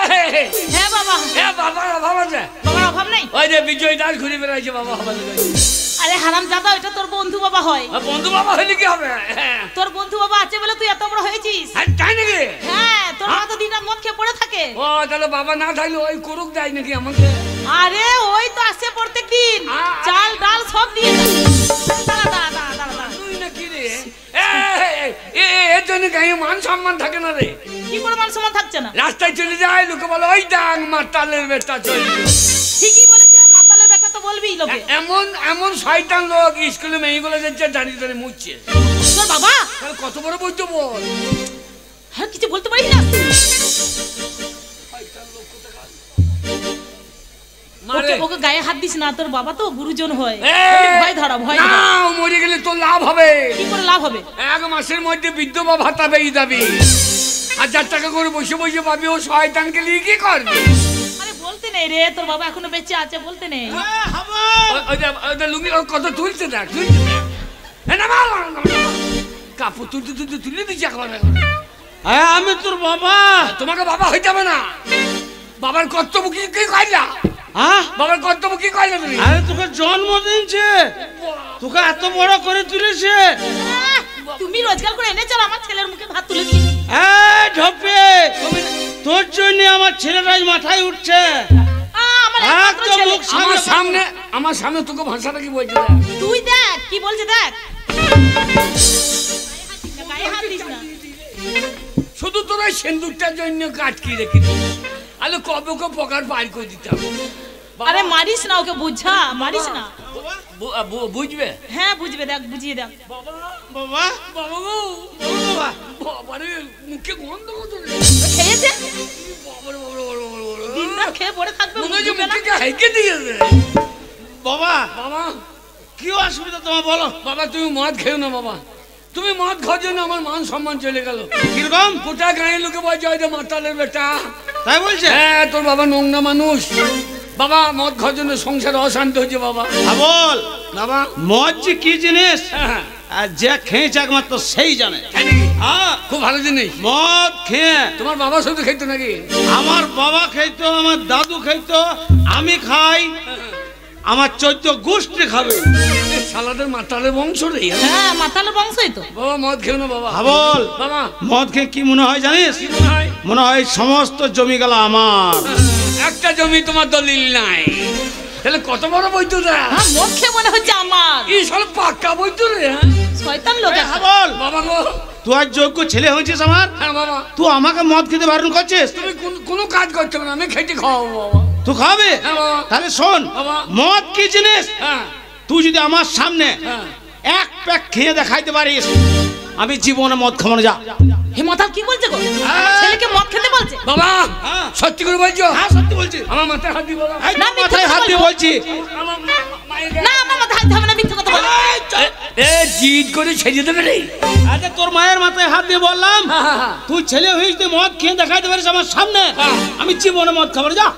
হ্যাঁ বাবা। হ্যাঁ বাবার অভাব আছে? বাবার অভাব নেই। ওই যে বিজয় দাস ঘুরে বেড়াইছে বাবা হবে। আরে হারাম জাদা, এটা তোর বন্ধু বাবা হয়। বন্ধু বাবা হইলে কি হবে? তোর বন্ধু বাবা আছে বলে তুই এত বড় হয়েছিস। তাই নাকি? হ্যাঁ, তোর মা তো দিনরাত মদ খেয়ে পড়ে থাকে। ও তাহলে বাবা না থাকলে ওই করুক দেয় নাকি আমাকে? আরে ওই তো আসে প্রত্যেকদিন, চাল ডাল সব দিয়ে যায়। তুই না কি রে? এর জন্য গায়ে মান সম্মান থাকে না রে। কি করে মান সম্মান থাকছে না? রাস্তায় চলে যায় লোকে বলে ওই ডাং মাতালের বেটা চলে। ঠিকই বলেছে, মাতালের বেটা তো বলবি লোকে। এমন এমন শয়তান লোক স্কুলে মেয়েগুলো যাচ্ছে দাঁড়িয়ে দাঁড়িয়ে মুছছে। তোর বাবা কত বড় বইতো বল। হ্যাঁ, কিছু বলতে পারিস না। ওকে গায়ে হাত দিস না, তোর বাবা তো গুরুজন হয়। ভয় ধরা, ভয় ধরা। মরে গেলে তোর লাভ হবে। কি করে লাভ হবে? 1 মাসের মধ্যে বিধবা ভাতা পেয়ে যাবি। 1000 টাকা করে বসে বসে পাবি। ও শয়তানকে নিয়ে কি করবি? আরে বলতে নেই রে, তোর বাবা এখনো বেঁচে আছে, বলতে নেই। লুঙ্গি কত তুলছে দেখ, কাপড় তুলতে তুলতে তুলে দিচ্ছি একবার। আমি তোর বাবা। তোমাকে বাবা হইতে হবে না। বাবার কর্তব্য কি কি কইলা? বাবার কর্তব্য কি কইলা তুমি? আরে তোকে জন্ম দিয়েছে, তোকে এত বড় করে তুলেছে। তুমি রোজগার করে এনেছো, আমার ছেলের মুখে ভাত তুলে দিয়েছি। ঢপে, তোর জন্য আমার ছেলেটা মাথায় উঠছে। আমার সামনে তোকে ভাষাটা কি বলছে? তুই দেখ কি বলছে, দেখ। শুধু তোর ওই সিন্দুরটার জন্য কাটকি রেখেছি। আরে কবে ওকে পকার পার করে দিতাম। আরে মারিস না ওকে, বুঝা, মারিস না। বুঝবে? হ্যাঁ বুঝবে, দেখ বুঝিয়ে দেখ। বাবা বাবা বাবা গো, বাবা রে, মুখে গন্ধ কত রে। খেয়েছে? বাবা রে, বাবা রে, বাবা রে, দিনরাত খেয়ে পড়ে থাকবে। মনে হচ্ছে মুখে হেঁকে দিয়েছে। বাবা বাবা কি অসুবিধা তোমার বলো? বাবা তুমি মদ খেও না বাবা। তুমি মদ খাওয়ার জন্য আমার মান সম্মান চলে গেল। কিরকম? গোটা গাঁয়ের লোকে বলছে ওই যে মাতালের বেটা। তাই বলছে? হ্যাঁ, তোর বাবা নোংরা মানুষ। বাবা মদ খাওয়ার জন্য সংসারে অশান্তি হয়েছে বাবা। বল বাবা, মদ যে কি জিনিস হ্যাঁ, আর যে খেয়েছে একমাত্র সেই জানে। খুব ভালো জিনিস। মদ খেয়ে তোমার বাবা শুধু খেতো নাকি? আমার বাবা খাইতো, আমার দাদু খাইতো, আমি খাই, আমার 14 গোষ্ঠী খাবে। সালাদের মাতালের বংশ রে। হ্যাঁ, মাতালের বংশই তো। বাবা মদ খেও না বাবা। বল বাবা, মদ খেয়ে কি মনে হয় জানিস? কি মনে হয়? মনে হয় সমস্ত জমি গেল আমার। একটা জমি তোমার দলিল নাই। তাহলে কত বড় বৈদ্য রে? হ্যাঁ, মদ খেয়ে মনে হচ্ছে আমার। এই সব পাক্কা বৈদ্য রে। শয়তান লোক। বল বাবা গো, তুই আর যোগ্য ছেলে হয়েছিস আমার। হ্যাঁ বাবা। তুই আমাকে মদ খেতে বারণ করছিস? তুমি কোনো কাজ করতে হবে না, আমি খেতে খাওয়াবো বাবা। তুই খাবে? হ্যাঁ বাবা। তাহলে শোন, বাবা। মদ কি জিনিস হ্যাঁ তুই যদি আমার সামনে হ্যাঁ। 1 প্যাক খেয়ে দেখাইতে পারিস, আমি জীবনে মদ খাবো না। যা। হে মাতাল কি বলছে গো? ছেলেকে মদ খেতে বলছে? বাবা সত্যি করে বলছো? হ্যাঁ সত্যি বলছি। আমার মাথায় হাত দিবো এই তো মাথায় হাত দিয়ে বলছি। না, আমার মাথায় হাত হবে না, মিথ্যা কথা বলে। এ জিদ করে ছেড়ে দেবে রে। আচ্ছা তোর মায়ের মাথায় হাত দিয়ে বললাম, তুই ছেলে হইস, তুই মদ খেয়ে দেখাইতে পারিস আমার সামনে, আমি জীবনে মদ খাবো না। যা।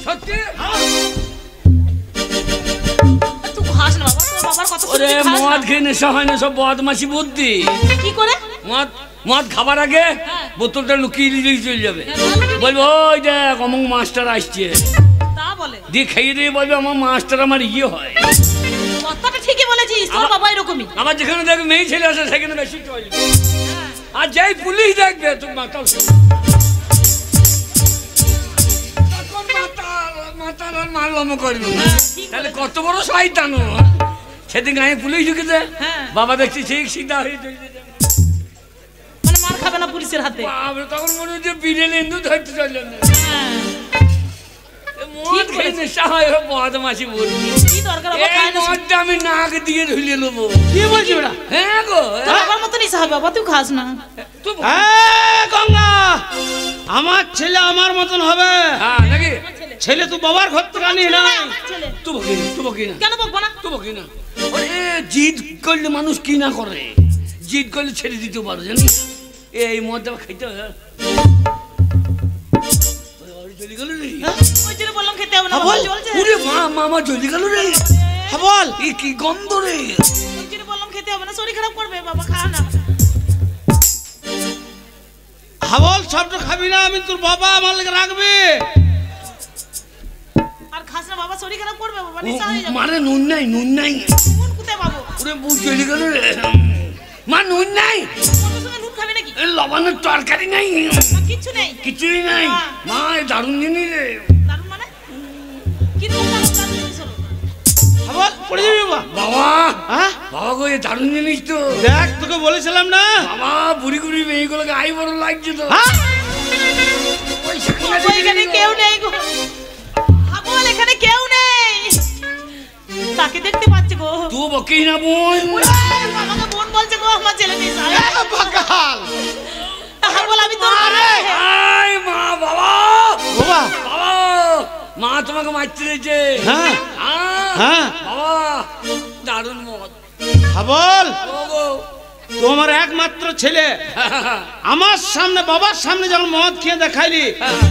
সত্যি? তুই খাস না বাবা, তোর বাবার কথা ওরে শুনতে খাস মদ না। খেয়ে নেশা হয় না, সব বদমাশি বুদ্ধি। কি করে? মদ খাবার আগে বোতলটা লুকিয়ে দিয়ে চলে যাবে। বলবো ওই দেখ অমুক মাস্টার আসছে, তা বলে দিয়ে খেয়ে দিয়ে বলবে আমার মাস্টার আমার ইয়ে হয়। কথাটা ঠিকই বলেছিস, তোর বাবা এরকমই। আমার যেখানে দেখবে মেয়ে ছেলে আছে সেখানে বেশি চলবে। আর যাই পুলিশ দেখবে তুমি মাতাল, মাতাল আর মারলামও করবে। তাহলে কত বড় শয়তান। সেদিন গায়ে পুলিশ ঢুকেছে, বাবা দেখছি ঠিক সিধা হয়ে চলে যাবে। মানে মার খাবে না পুলিশের হাতে। তখন মনে হচ্ছে বিড়েল হিন্দু ধরতে চললেন না। মদ খেয়ে নেশা হয়, বদমাশি বলবি। কি দরকার বাবা, খায় না। মদটা আমি নাক দিয়ে ধুলে নেবো। কি বলছি ওটা? হ্যাঁ গো, তোর বাবার মতো নেশা হবে বাবা, তুই খাস না। গঙ্গা, আমার ছেলে আমার মতন হবে। হ্যাঁ নাকি? ছেলে তুই বাবার ঘর থেকে আনিস না। তুই বকি না, কেন বকবো না? তুই বকি না। ওরে জিদ করলে মানুষ কি না করে, জিদ করলে ছেড়ে দিতে পারো জানিস। এই মদটা খাইতে হয়। চলে গেল রে। ওই জন্য বললাম খেতে হবে না, বাবা চলছে। ওরে মামা চলে গেল রে। হ্যাঁ বল, এই কি গন্ধ রে। ওই জন্য বললাম খেতে হবে না, শরীর খারাপ করবে বাবা, খা না। হাবল সবটা খাবি না, আমি তোর বাবা, আমার লেগে রাখবি। বাবা নিশা হয়ে যাবে। মানে নুন নাই নুন কোথায় পাবো? ওরে বুঝ চলে গেল রে। মা নুন নাই, তোমার সঙ্গে নুন খাবে নাকি? লবণের তরকারি নাই, কিচ্ছু নেই। কিছুই নাই। মা এই দারুণ জিনিস রে। দারুণ মানে কিরকম দারুণ জিনিস হলো? আবার পড়ে যাবি বাবা। বাবা হ্যাঁ বাবা গো এই দারুণ জিনিস তো। দেখ তোকে বলেছিলাম না। বাবা বুড়ি বুড়ি মেয়েগুলোকে আই বড় লাগছে তো। হ্যাঁ বাবা, এখানে কেউ নেই গো। হাবল এখানে কেউ নেই। তাকে দেখতে পাচ্ছি গো। তুই বকিস না বোন। আমাকে বোন বলছে গো, আমার ছেলে নেই। পাকাল হাবল আমি তোর আই মা বাবা বাবা। বাবা মা তোমাকে মারতে দিয়েছে। হ্যাঁ হ্যাঁ বাবা দারুণ মত। হাবল বাবা তোমার একমাত্র ছেলে আমার সামনে বাবার সামনে যখন মদ খেয়ে দেখাইলি,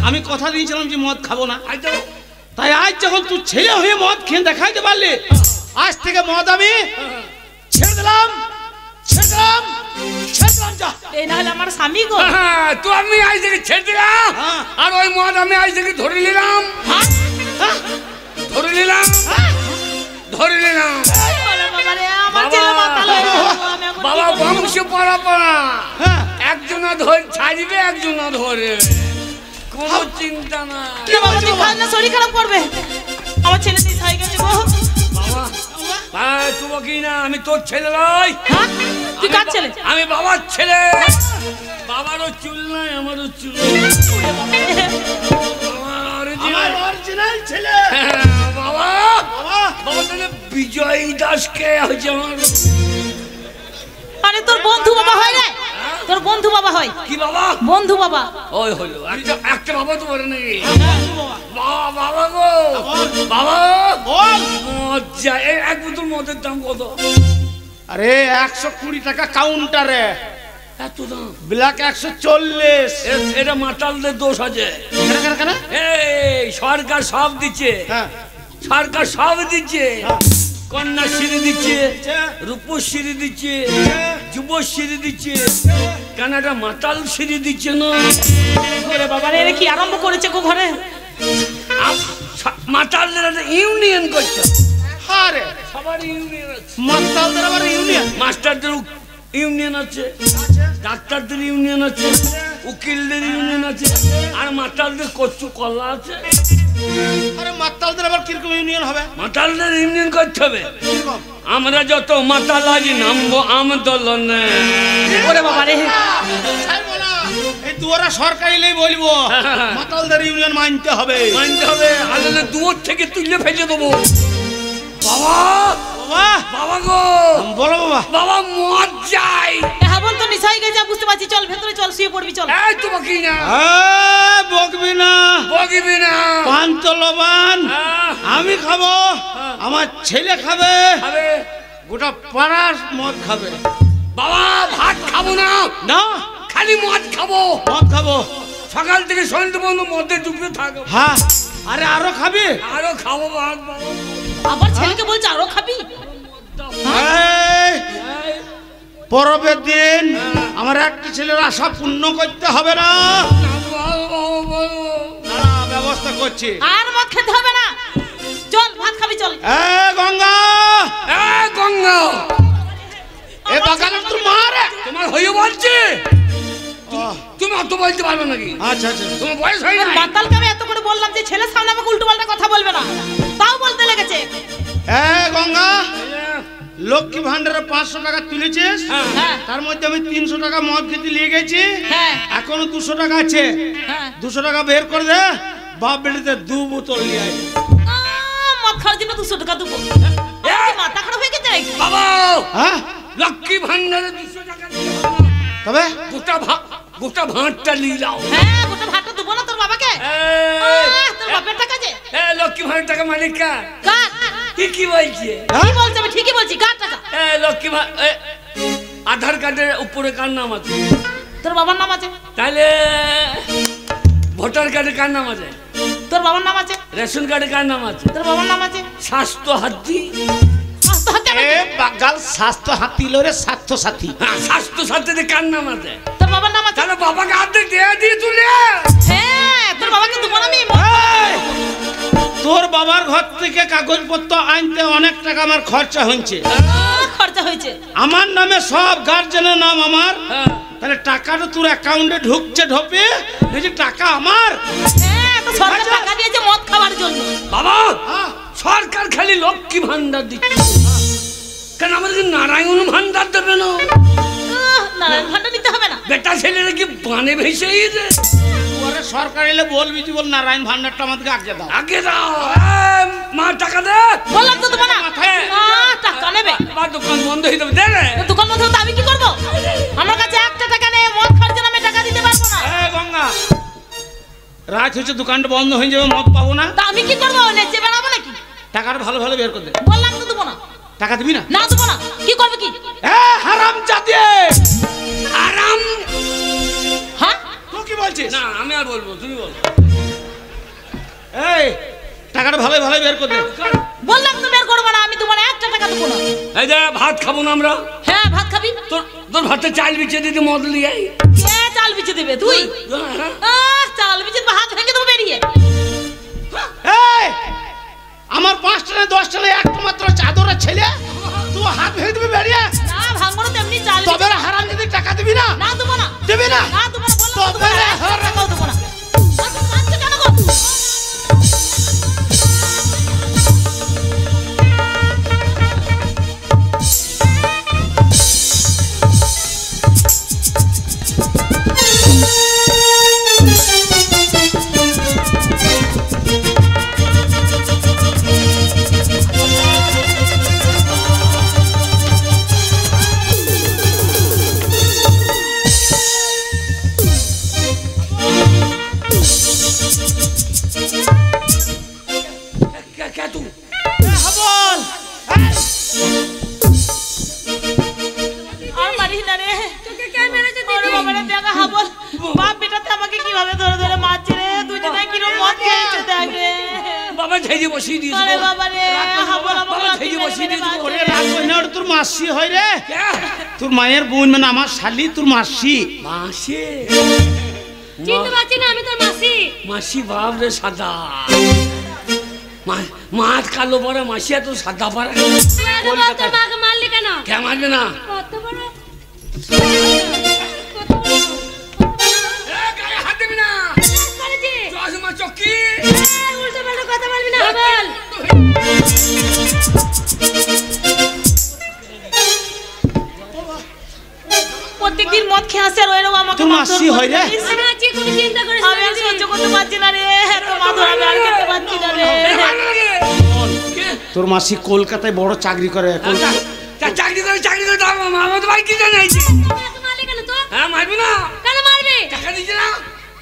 আমি কথা দিয়েছিলাম যে মদ খাবো না। তাই আজ যখন তুই ছেলে হয়ে মদ খেয়ে দেখাইতে পারলি, আজ থেকে মদ আমি ছেড়ে দিলাম যা। এই না হলে আমার স্বামী গো। তো আমি আজ থেকে ছেড়ে দিলাম, আর ওই মদ আমি আজ থেকে ধরে নিলাম। ধরে নিলাম। বাবা রে, আমার ছেলে মাতাল হয়ে গেল। আমি এখন বাবা বংশ পরম্পরা, একজনা ধরে ছাড়বে, একজনা ধরে, কোনো চিন্তা নাই। বাবা তুই খাস না, শরীর খারাপ করবে। আমার ছেলে তুই খাই গেছে গো। বাবা তুই কি না, আমি তোর ছেলে নই। তুই কার ছেলে? আমি বাবার ছেলে। বাবারও চুল নাই, আমারও চুল। আমার অরিজিনাল ছেলে। বাবা বাবা তাহলে বিজয় দাসকে হচ্ছে আমার। আরে তোর বন্ধু বাবা হয় রে, তোর বন্ধু বাবা হয়। কি বাবা? বন্ধু বাবা। ওই হলো একটা বাবা তো বলে নাকি? বাবা গো বাবা বল। মজা। এক বোতল মদের দাম কত? আরে 120 টাকা কাউন্টারে। এত দাম? ব্ল্যাক 140। এটা মাতালদের দোষ আছে। কেন? এই সরকার সব দিচ্ছে, হ্যাঁ সরকার সব দিচ্ছে। কন্যাশ্রী দিচ্ছে, রূপশ্রী দিচ্ছে, যুবশ্রী দিচ্ছে, কেন একটা মাতাল শ্রী দিচ্ছে না? ওরে বাবা রে, কি আরম্ভ করেছে গো ঘরে। মাতালদের একটা ইউনিয়ন করছে। আরে সবার ইউনিয়ন আছে। মাতালদের আবার ইউনিয়ন। মাস্টারদের ইউনিয়ন আছে, ডাক্তারদের ইউনিয়ন আছে, উকিলদের ইউনিয়ন আছে, আর মাতালদের কচু কলা আছে। আরে মাতালদের আবার কিরকম ইউনিয়ন হবে? মাতালদের ইউনিয়ন করতে হবে। আমরা যত মাতাল আছি নামবো আন্দোলনে। ওরে বাবা রে, এই দুয়ারা সরকারিলেই বলবো মাতালদের ইউনিয়ন মানতে হবে। মানতে হবে, আলাদা দূর থেকে তুলে ফেলে দেবো। বাবা বাবা বাবা গো বলো বাবা। বাবা মদ যাই। হ্যাঁ বল তো নিশাই গেছে, বুঝতে পারছি। চল ভেতরে চল, শুয়ে পড়বি চল। এই তো বকি না, বকবি না, বকিবি না। পান তো লবান আমি খাবো, আমার ছেলে খাবে, গোটা পাড়ার মদ খাবে। বাবা ভাত খাবো না, না খালি মদ খাবো। মদ খাবো সকাল থেকে সন্ধ্যে পর্যন্ত মদে ডুবে থাকবো। হ্যাঁ আরে আরো খাবি? আরো খাবো ভাত। বাবা আবার ছেলেকে বলছে আরো খাবি? পরবের দিন আমার একটা ছেলের আশা পূর্ণ করতে হবে না। ব্যবস্থা করছি। আর মদ খেতে হবে না, চল ভাত খাবি চল। গঙ্গা গঙ্গা এ বাগানে তোর মা রে, তোমার হয়ে বলছে। তুমি অত বলতে পারবে নাকি? আচ্ছা আচ্ছা তোমার বয়স হয় না। মাতালকে আমি এত করে বললাম যে ছেলের সামনে আমাকে উল্টো পাল্টা কথা বলবে না, তাও বলতে লেগেছে। গঙ্গা লক্ষ্মী ভান্ডারে 500 টাকা তুলেছিস, হ্যাঁ তার মধ্যে আমি 300 টাকা মদ খেতে নিয়ে গেছি। হ্যাঁ এখনো 200 টাকা আছে। হ্যাঁ 200 টাকা বের করে দে, বাপ বেড়িতে 2 বোতল নিয়ে আয়। মদ খাওয়ার জন্য 200 টাকা দেবো? মাথা খারাপ হয়ে গেছে নাকি? বাবা হ্যাঁ লক্ষ্মী ভান্ডারে 200 টাকা দিতে হবে না। তবে গোটা ভাতটা নিয়ে যাও। হ্যাঁ গোটা ভাতটা দেবো না তোর বাবাকে? তোর বাপের টাকা যে লক্ষ্মী ভান্ডার টাকা মালিক কার? কার? কি বলছে? কি বলছে? আমি ঠিকই বলছি, কার টাকা? লক্ষ্মী আধার কার্ডের উপরে কার নাম আছে? তোর বাবার নাম আছে। তাহলে ভোটার কার্ডে কার নাম আছে? তোর বাবার নাম আছে। রেশন কার্ডে কার নাম আছে? তোর বাবার নাম আছে। স্বাস্থ্য হাতি। বাগাল স্বাস্থ্য হাতি লরে স্বাস্থ্য সাথী। স্বাস্থ্য সাথীতে কার নাম আছে? তোর বাবার নাম আছে। তাহলে বাবাকে হাতে দিয়ে তুলে। হ্যাঁ তোর বাবাকে দেবো না আমি। তোর বাবা বাবার ঘর থেকে কাগজপত্র আনতে অনেক টাকা আমার খরচা হয়েছে। খরচা হয়েছে আমার নামে সব গার্জেনের নাম আমার, হ্যাঁ। তাহলে টাকাটা তোর অ্যাকাউন্টে ঢুকছে ঢোপে, এই যে টাকা আমার। হ্যাঁ, তো সরকার টাকা দিয়েছে মদ খাওয়ার জন্য। বাবা সরকার খালি লক্ষ্মী ভান্ডার দিচ্ছে, কেন আমাদের নারায়ণ ভান্ডার দেবে না? নারায়ণ ভান্ডার দিতে হবে না? বেটা ছেলেরা কি বানে ভেসে গেছে? পরে সরকার এলে বলবি, তুই বল নারায়ণ ভান্ডারটা আমাদেরকে আগে দাও। আগে দাও। মা টাকা দে। বললাম তো তোমার টাকা নেবে। দোকান বন্ধ হয়ে যাবে, দে রে। দোকান বন্ধ হতে আমি কি করবো? আমার কাছে একটা টাকা নেই, মদ খাওয়ার জন্য আমি টাকা দিতে পারবো না। গঙ্গা, রাত হচ্ছে, দোকানটা বন্ধ হয়ে যাবে, মদ পাবো না। তা আমি কি করবো? নেচে বেড়াবো নাকি? টাকাটা ভালো ভালো বের করে দে। বললাম তো দেবো না। টাকা দিবি না? না দেবো না। কি করবে কি? হারাম জাতি। আরাম। হ্যাঁ, তুই কি বলছিস? না আমি আর বলবো, তুমি বল। এই টাকাটা ভালো ভালো বের করে দে। বললাম তো বের করবো না, আমি তোমার একটা টাকা দেবো না। এই যে ভাত খাবো না আমরা। হ্যাঁ, ভাত খাবি। তোর ভাতে চাল বিছিয়ে দিতে মদ লিয়ে আই। কে চাল বিছে দেবে? তুই? চাল বিছে হাত ভেঙে দেবো বেরিয়ে। আমার 5 টাকা 10 টাকা একটা মাত্র চাদরের ছেলে, তুই হাত ভেঙে দিবি বেরিয়ে? না ভাঙবো না, তেমনি চাল তবে হারাম যদি টাকা দিবি না? না দেবো না। দিবি না? না দেবো না, বললাম তো তবে একটা টাকাও দেবো না। কাঁদছো কেন গো? তোর মাসি হয় রে, তোর মায়ের বোন, মানে আমার শালি, তোর মাসি। মাসি চিনতে পারছি না আমি তোর মাসি। মাসি বাপ রে সাদা, মাছ কালো পরে মাসি এত সাদা পারে। তোর মাকে মারলি কেন? কে মারবে না? কত বড় হাত দিবি না। চকি উল্টো পাল্টা কথা বলবি না। বল প্রত্যেকদিন মদ খেয়ে আসে আর ওইরকম আমাকে তোর মাসি হয় রে? আমি আছি, কোনো চিন্তা করিস আমি আর সহ্য করতে পারছি না রে, এত মাথা আমি আর খেতে পারছি না রে। তোর মাসি কলকাতায় বড় চাকরি করে। চাকরি করে আমাদের ভাই কি জানে? মারলি কেন তো? হ্যাঁ মারবি না? কেন মারবি? টাকা দিচ্ছে না?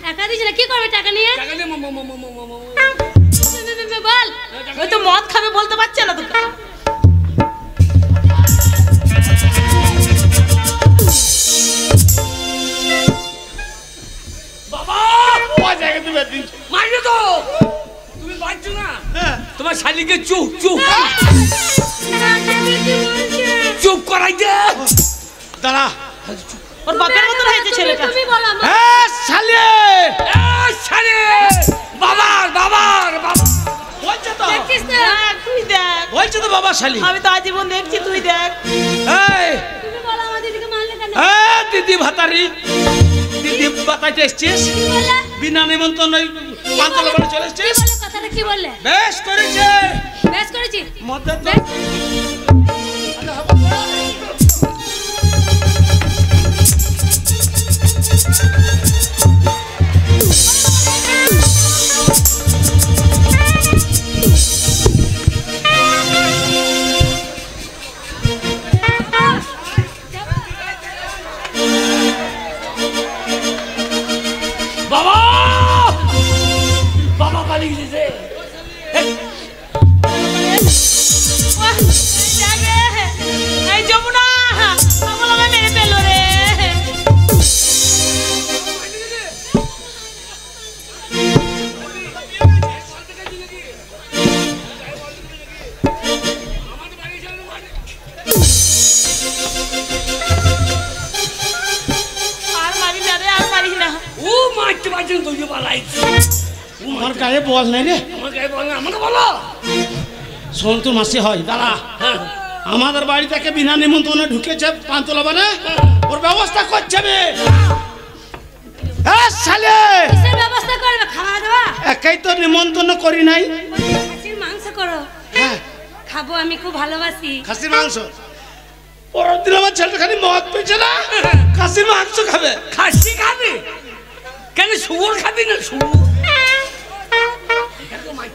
টাকা দিছ না, কি করবে টাকা নিয়ে? টাকা দিয়ে বল। ওই তো মদ খাবে বলতে পারছে না তোকে। বাবা মারবে তো, তুমি পারছো না? তোমার শালিকে চুপ চুপ চুপ করাই দে। দাঁড়া, ওর বাপের মতন হয়েছে ছেলেটা। তুমি বলো আমার। শালি শালি বাবার বাবার বাবা বলছে তো, দেখছিস না? তুই দেখ। বলছে তো বাবা শালি। আমি তো আজীবন দেখছি, তুই দেখ। এই তুমি বলো আমার দিদিকে মারলে কেন? দিদি ভাতারি, দিদি বাতাইতে এসছিস কি বললে? বিনা নিমন্ত্রণ পান্তলা করে চলে কি এসছিস। বললে? কথাটা কি বললে? বেশ করেছে, বেশ করেছি। মদের তো বেশ। বাবা বাবা পালিয়ে গেছে। এই যমুনা আমার আমায় মেরে ফেললো রে। আর মারি না রে, আর মারি না। ও মারতে পারছেন তো পালাই। আমার গায়ে বল নাই রে। আমার আমাকে বলো। শোন তোর মাসি হয় দাঁড়া, আমাদের বাড়ি থেকে বিনা নিমন্ত্রণে ঢুকেছে পান্তলা মানে ওর ব্যবস্থা করছে বে। শালে কিসের ব্যবস্থা করবে? খাওয়া দাওয়া? একাই তো নিমন্ত্রণ করি নাই। খাসির মাংস করো। হ্যাঁ খাবো, আমি খুব ভালোবাসি। খাসির মাংস। পরের দিন আমার ছেলেটা খালি মদ পেয়েছে না, খাসির মাংস খাবে। খাসি খাবি কেন? শুয়োর খাবি না? শুয়োর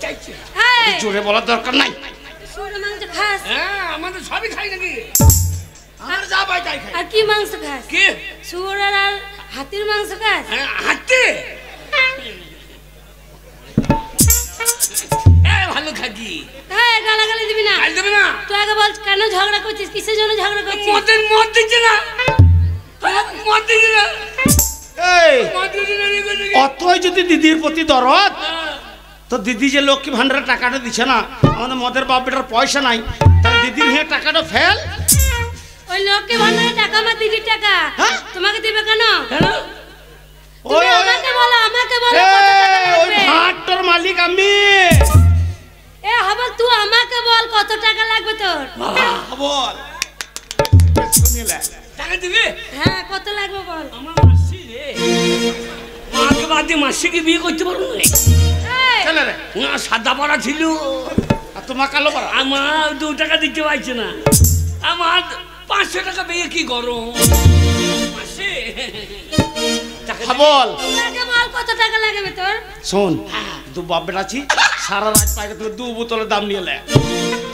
চাইছে। এই, জোরে বলার দরকার নাই। শুয়োরের মাংস খাস? হ্যাঁ আমাদের সবই খাই নাকি? আমার যা পাই তাই খাই। আর কি মাংস খাস? কে? শুয়োরের আর হাতির মাংস খাস? হাতে ভালো খাকি। হ্যাঁ, গালাগালি দিবি না। খাই দেবে না। তুই আগে বল কেন ঝগড়া করছিস? কিসের জন্য ঝগড়া করছিস? মদ দিচ্ছে না, মদ দিচ্ছে না, এই মদ দিচ্ছে না। অতই যদি দিদির প্রতি দরদ, তো দিদি যে লক্ষ্মী ভান্ডারের টাকাটা দিচ্ছে না, আমাদের মদের বাপ বেটার পয়সা নাই, তাহলে দিদির হয়ে টাকাটা ফেল। ওই লক্ষ্মী ভান্ডারের টাকা আমার দিদির টাকা। হ্যাঁ? তোমাকে দিবে কেন? কেন? তুমি আমাকে বলো, আমাকে বলো কত টাকা ওই লাগবে। ভাটটার মালিক আমি। এ হবে, তুই আমাকে বল কত টাকা লাগবে তোর। বল শুনিলে টাকা দিবি? হ্যাঁ, কত লাগবে বল। আমার মাসি রে, মাকে বাদ দিয়ে মাসিকে বিয়ে করতে পারবো না। এই, চলে রে। না সাদা পড়া ছিল, আর তোমার কালো পারা। আমার 2 টাকা দিতে পারছে না। আমার 500 টাকা পেয়ে কি গরম মাসি। বল আমাকে বল কত টাকা লাগবে তোর। শোন, দু বাপ বেটা আছি, সারা রাত পাইকে তুমি 2 বোতলের দাম নিয়ে লে।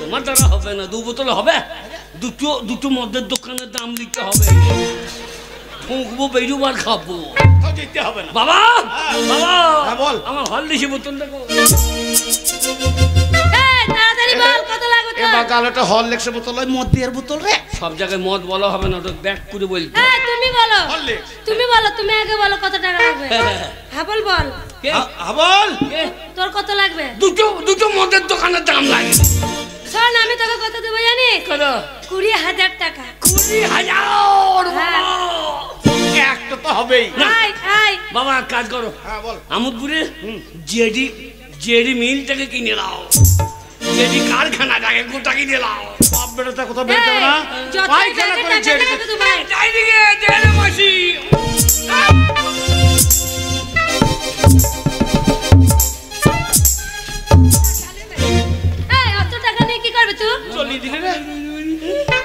তোমার দ্বারা হবে না, 2 বোতলে হবে। দুটো মদের দোকানের দাম দিতে হবে। ফুঁকবো, বেরুবো আর খাবো। তো যেতে হবে না। বাবা, বাবা, হ্যাঁ, বল। আমার হলদিসি বোতল দেখো। এই, তাড়াতাড়ি বল কত লাগবে এ তোর। বাগালটা হরলিক্সের বোতল, ওই মদ দিয়ার বোতল রে। সব জায়গায় মদ বলা হবে না, ওটা ব্যাক করে বলতে। এই, তুমি বলো, হরলিক্স। তুমি বলো, তুমি আগে বলো কত টাকা লাগবে। হ্যাঁ বল বল, কে? বল কে? তোর কত লাগবে। দুটো মদের দোকানের দাম লাগে। শোন, আমি তোকে কত দেবো জানিস? কত? 20,000 টাকা। 20,000! হ্যাঁ। একটা তো হবেই। আই আই, বাবা এক কাজ করো, হ্যাঁ বল। আমোদপুরে জেডি মিলটাকে কিনে নাও, জেডি কারখানাটাকে গোটা কিনে নাও। বাপ বেটাটা কোথাও বেরোতে হবে না, যত পায়খানা টাকা করে টাকা জেড। টাকা তো ভাই। যাই দিকে জেডি মাসি। এই, অত টাকা নিয়ে কি করবে তুই? চলি দিলে রে।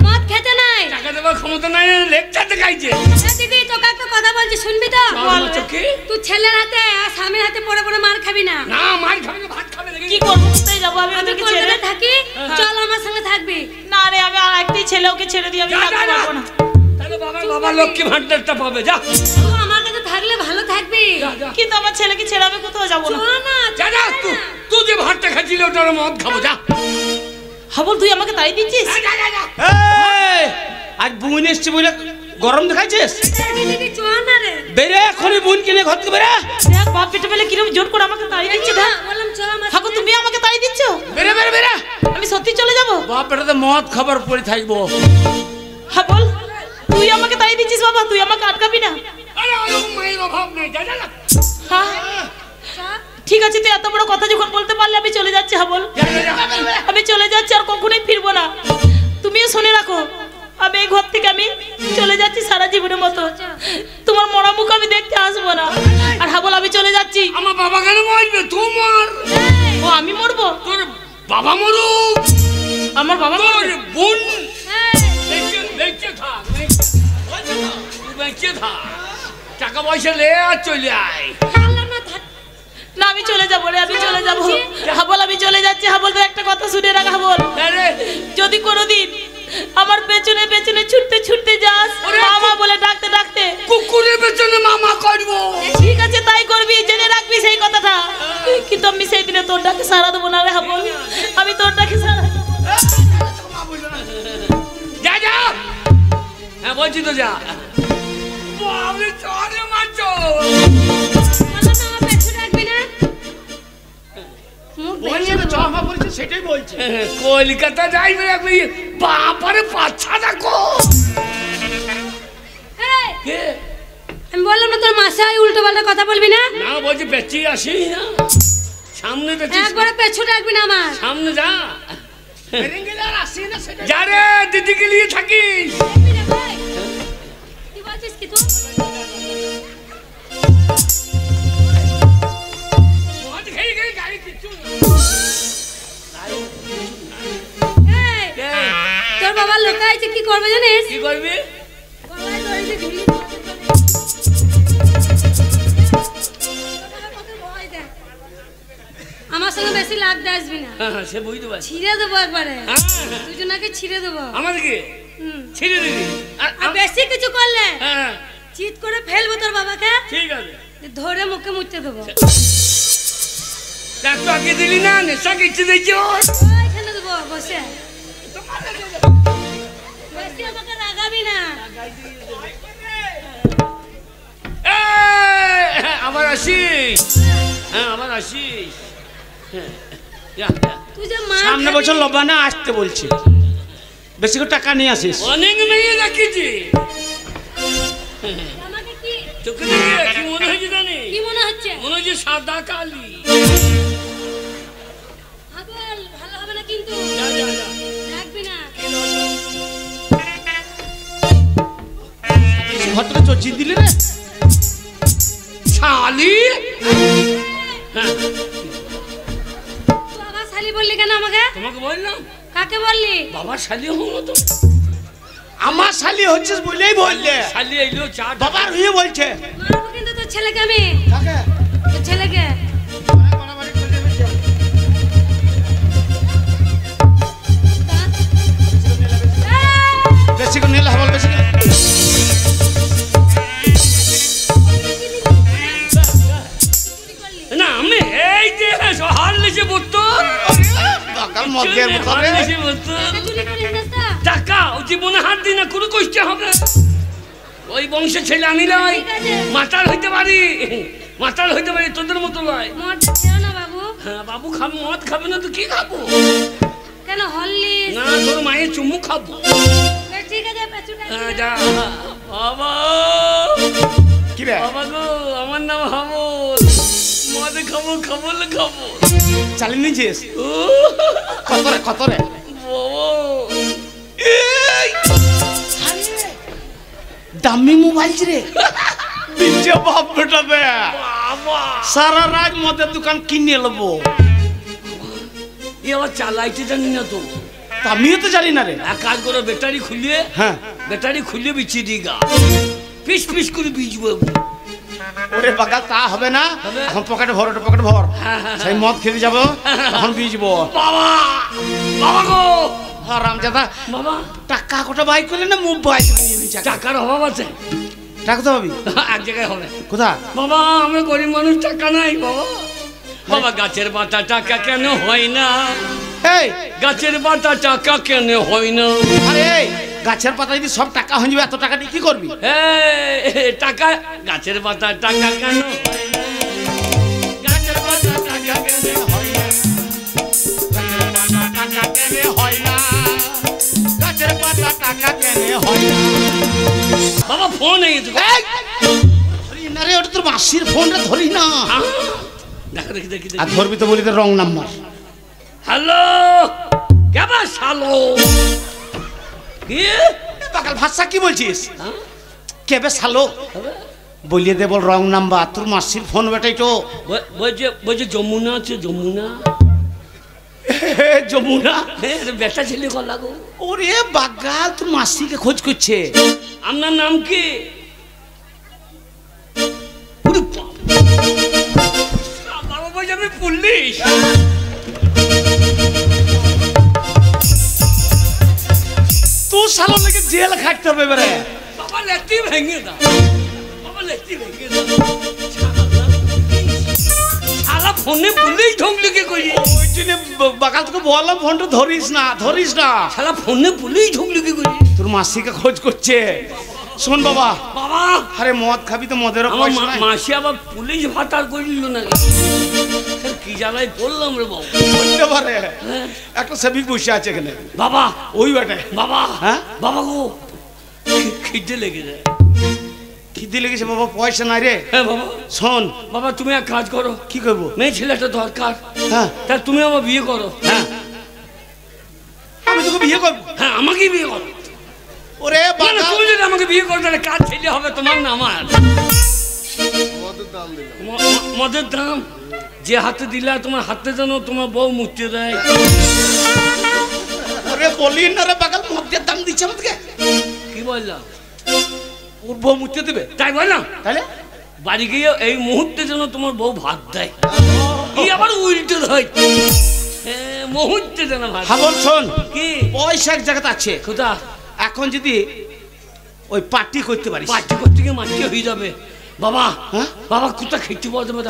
মদ খেতে নাই। টাকা দেওয়ার ক্ষমতা নাই, লেকচার দেখাইছে। এই দিদি, তোকে একটা কথা বলছি, শুনবি তো? চোখে তুই ছেলের হাতে আর স্বামীর হাতে পড়ে পড়ে মার খাবি না। না, মার খাবে না, ভাত খাবে নাকি? কি করবো? কোথায় যাবো আমি আমি ওদেরকে ছেড়ে? কলকাতায় থাকি, চল আমার সঙ্গে থাকবি। না রে, আমি আর একটি ছেলে, ওকে ছেড়ে দিয়ে আমি যা, থাকতে যা, যা। পারবো না। তাহলে বাবা লক্ষ্মী ভান্ডারটা পাবে, যা তুই আমার কাছে থাকলে ভালো থাকবি। যা। কিন্তু আমার ছেলেকে ছেড়ে আমি কোথাও যাবো চল না। না, যা যা, তুই যে ভাতটা খাচ্ছিলি ওটার মদ খাবো, যা হাবল, তুই আমাকে তাই দিচ্ছিস? যা, যা, যা। এই, আজ বুন এসছে বলে গরম দেখাইছিস? দিদি চল না রে। বেরে এখনই বুন কিনে ঘর থেকে বেরে। দেখ বাপ পেটে পেলে কিরম জোর করে আমাকে তাই দিচ্ছে। দেখ বললাম চল আমার হাবল, তুমি আমাকে তাই দিচ্ছ? বেরে বেরে বেরে। আমি সত্যি চলে যাবো? বাপ বেটাতে মদ খাবার পরে থাকবো। হাবল, তুই আমাকে তাই দিচ্ছিস? বাবা, তুই আমাকে আটকাবি না। আরে ওরকম মায়ের অভাব নেই, যা, যা, যা। হ্যাঁ ঠিক আছে, তুই এত বড় কথা যখন বলতে পারলে আমি চলে যাচ্ছি। হাবল, যা, যা, যা। আমি চলে যাচ্ছি, আর কখনোই ফিরবো না। তুমিও শুনে রাখো, আমি এই ঘর থেকে আমি চলে যাচ্ছি সারা জীবনের মতো। তোমার মরা মুখ আমি দেখতে আসবো না। আর হাবল, আমি চলে যাচ্ছি। আমার বাবা কেন মরবে? তুই মর। ও, আমি মরবো? তোর বাবা মরুক, আমার বাবা তোর মরবে? বোন বেঁচে থাক, বেঁচে থাক, টাকা পয়সা লে আর চলে আয়। না, আমি চলে যাবো রে, আমি চলে যাবো। হাবল, আমি চলে যাচ্ছি। হাবল, তো একটা কথা শুনে রাখ হাবল, আরে যদি কোনোদিন আমার পেছনে পেছনে ছুটতে ছুটতে যাস, মামা বলে ডাকতে ডাকতে, কুকুরের পেছনে মামা করবো। ঠিক আছে তাই করবি, জেনে রাখবি সেই কথাটা। কিন্তু আমি সেই দিনে তোর ডাকে সারা দেবো না রে হাবল, আমি তোর ডাকে সারা দেবো। যা যা, হ্যাঁ বলছি তো যা। বাবরে চলে মারছো। বললাম না, আমার পেছনে রাখবি না। মুখ বলছে তো চমা বলছে, সেটাই বলছে। কলকাতা যাইবে আপনি, বাপারে বাচ্চা দেখো। এই, কে? আমি বললাম না তোর মাসে উল্টো পাল্টা কথা বলবি না। না বলছি বেঁচে আসি না, সাম সামনে যাচ্ছিস একবারে পেছু ডাকবি না আমার। সামনে যা মেরেঙ্গেলে আর আসি না সেটা যা রে দিদিকে নিয়ে থাকিস দেখবি না ভাই? কি বলছিস কি তুই? মদ খেয়ে খেয়ে গাড়ি কিচ্ছু না। এই, তোর বাবা লোকাইছে কি করবে জানিস? কি করবি গলায় দড়ি দিয়ে ঝুলিয়ে দিবে। কত ভয় দেয়। আমার সঙ্গে বেশি লাগতে আসবি না, হ্যাঁ সে বুঝতে পারছি ছিঁড়ে দেবো একবারে, হ্যাঁ, দুজনাকে ছিঁড়ে দেবো। আমাদেরকে হুম। ছেড়ে দিবি আর বেশি কিছু করলে হ্যাঁ চিৎ করে ফেলবো তোর বাবাকে, ঠিক আছে ধরে মুখে মুছতে দেবো। দেখ তো আগে দিলি না নেশা কিচ্ছে দিয়েছি ওইখানে দেবো বসে। বেশি আমাকে রাগাবি না। আবার আসিস হ্যাঁ আবার আসিস হ্যাঁ, যা, যা। তুই যে মার সামনে খাবি। বছর লবা না আসতে বলছি বেশি করে টাকা নিয়ে আসিস অনেক মেয়ে রাখিছি আমাকে কি চোখে দেখে কি মনে হয়েছে জানি কি মনে হচ্ছে? মনে হচ্ছে সাদা কালি আবার ভালো হবে না কিন্তু, যা যা যা রাখবি না। ঘরটা চর্চি দিলি রে শালি হ্যাঁ তুই আবার শালি বললি কেন আমাকে? তোমাকে বললাম কাকে বললি? বাবা শালি হলো তো আমার শালি হচ্ছিস বলেই বললে শালি এলো চা বাবার হয়ে বলছে মারবো কিন্তু তোর ছেলেকে আমি, কাকে তোর ছেলেকে। বেশি করে নিলে হবে বেশি করে না আমি এই যে হার লিখে বলতো বাকাল মগের মতো রে চুরি করিস না তো? টাকা ও জীবনে হাত দিই না কোনো কষ্ট হবে ওই বংশের ছেলে আমি নয় ঠিক আছে। মাতাল হইতে পারি মাতাল হইতে পারি তোদের মতো নয় মদটা খেও না বাবু। হ্যাঁ বাবু খাবো মদ খাবে না তো কি খাবো কেন হরলিক্স? না তোর মায়ের চুমু খাবো বেশ, ঠিক আছে পেছু ডাকবি হ্যাঁ, না। যা বাবা কি রে বাবা গো আমার নাম হামল মদ খাবো খাবল খাবো চালিয়ে নিয়েছিস ও কত রে বাবা দামি মোবাইল রে দিচ্ছে বাপ বেটা দে বাবা সারা রাত মদের দোকান কিনে নেবো এ আবার চালাইতে জানি না তো তা আমিও তো জানি না রে এক কাজ করো ব্যাটারি খুলিয়ে হ্যাঁ ব্যাটারি খুলিয়ে বিছিয়ে দিই গা পিস পিস করে বিজবো ওরে বাগাল তা হবে না হবে? এখন পকেটে ভর ওটা পকেটে ভর হ্যাঁ, হ্যাঁ, সেই মদ খেতে যাবো তখন বিজবো বাবা বাবা গো হারাম জাদা বাবা টাকা কোটা বাই করলে না মোবাইল নিয়ে নিচ্ছে টাকার অভাব আছে টাকা তো পাবি এক জায়গায় হবে কোথা বাবা আমি গরিব মানুষ টাকা নাই বাবা বাবা গাছের পাতা টাকা কেন হয় না এই গাছের পাতা টাকা কেন হয় না আরে এই গাছের পাতা যদি সব টাকা হয়ে যাবে এত টাকা দিয়ে কি করবি এই, টাকা গাছের পাতা টাকা কেন হয় না? গাছের পাতা টাকা কেন হয় না? টাকা কেনে হয় না গাছের পাতা টাকা কেনে হয় না বাবা ফোন এই তো এই! ধরি না রে ওটা তোর মাসির ফোন রে ধরি না দেখা দেখি দেখি আর ধরবি তো বলি তো রং নাম্বার হ্যালো কেমন শালো কি বাকাল ভাষা কি বলছিস হ্যাঁ? কেবে সালো হবে? বলিয়ে দে বল রং নাম্বার তোর মাসির ফোন বেটাই তো বলছে যমুনা আছে যমুনা যমুনা হ্যাঁ বেটা ছেলে গলা গো ওরে বাগাল তোর মাসিকে খোঁজ করছে আপনার নাম কি ওরে বাপ! বাবা বলছে আমি পুলিশ তুই সালো লেগে জেল খাটতে হবে এবারে বাবা লেটি ভেঙে দাও বাবা লেটি ভেঙে দাও শালা ফোনে পুলিশ ঢুকলি কি করি ওই জন্য বাগাল তোকে বললাম ফোনটা ধরিস না শালা ফোনে পুলিশ ঢুকলি কি করি তোর মাসিকে খোঁজ করছে শোন বাবা বাবা আরে মদ খাবি তো মদেরও আমার পয়সা নাই মাসি আবার পুলিশ ভাতার করিল না কি জ্বালায় পড়লাম রে বাবু করতে পারে হ্যাঁ। একটা সেবিক বসে আছে এখানে বাবা ওই বেটে বাবা হ্যাঁ? বাবা গো খিদে লেগে যায় খিদে লেগেছে বাবা, পয়সা নাই রে। হ্যাঁ বাবা। শোন বাবা তুমি এক কাজ করো। কি করবো? মেয়ে ছেলেটা দরকার। হ্যাঁ তাহলে তুমি আমার বিয়ে করো। হ্যাঁ আমি তোকে বিয়ে করবো। হ্যাঁ আমাকেই বিয়ে করো। ওরে না, বাবা না, তুমি যদি আমাকে বিয়ে করো তাহলে কাজ ছেলে হবে তোমার না আমার। মদের দাম যে হাতে দিলা তোমার হাতে যেন তোমার বউ মুক্তি দেয়। ওরে বলি না রে বাগাল, মদের দাম দিচ্ছে আমাদেরকে। কি বললাম? ওর বউ মুতে দেবে তাই বললাম। তাহলে বাড়ি গিয়ে এই মুহূর্তে যেন তোমার বউ ভাত দেয়। কি আবার উল্টো হয়, মুহূর্তে যেন ভাত। হাবল শোন, কি পয়সা এক জায়গাতে আছে। কোথা? এখন যদি ওই পার্টি করতে পারিস, পার্টি করতে গিয়ে মাটি হয়ে যাবে বাবা। হ্যাঁ বাবা কোথা খেতে পাওয়া যাবে?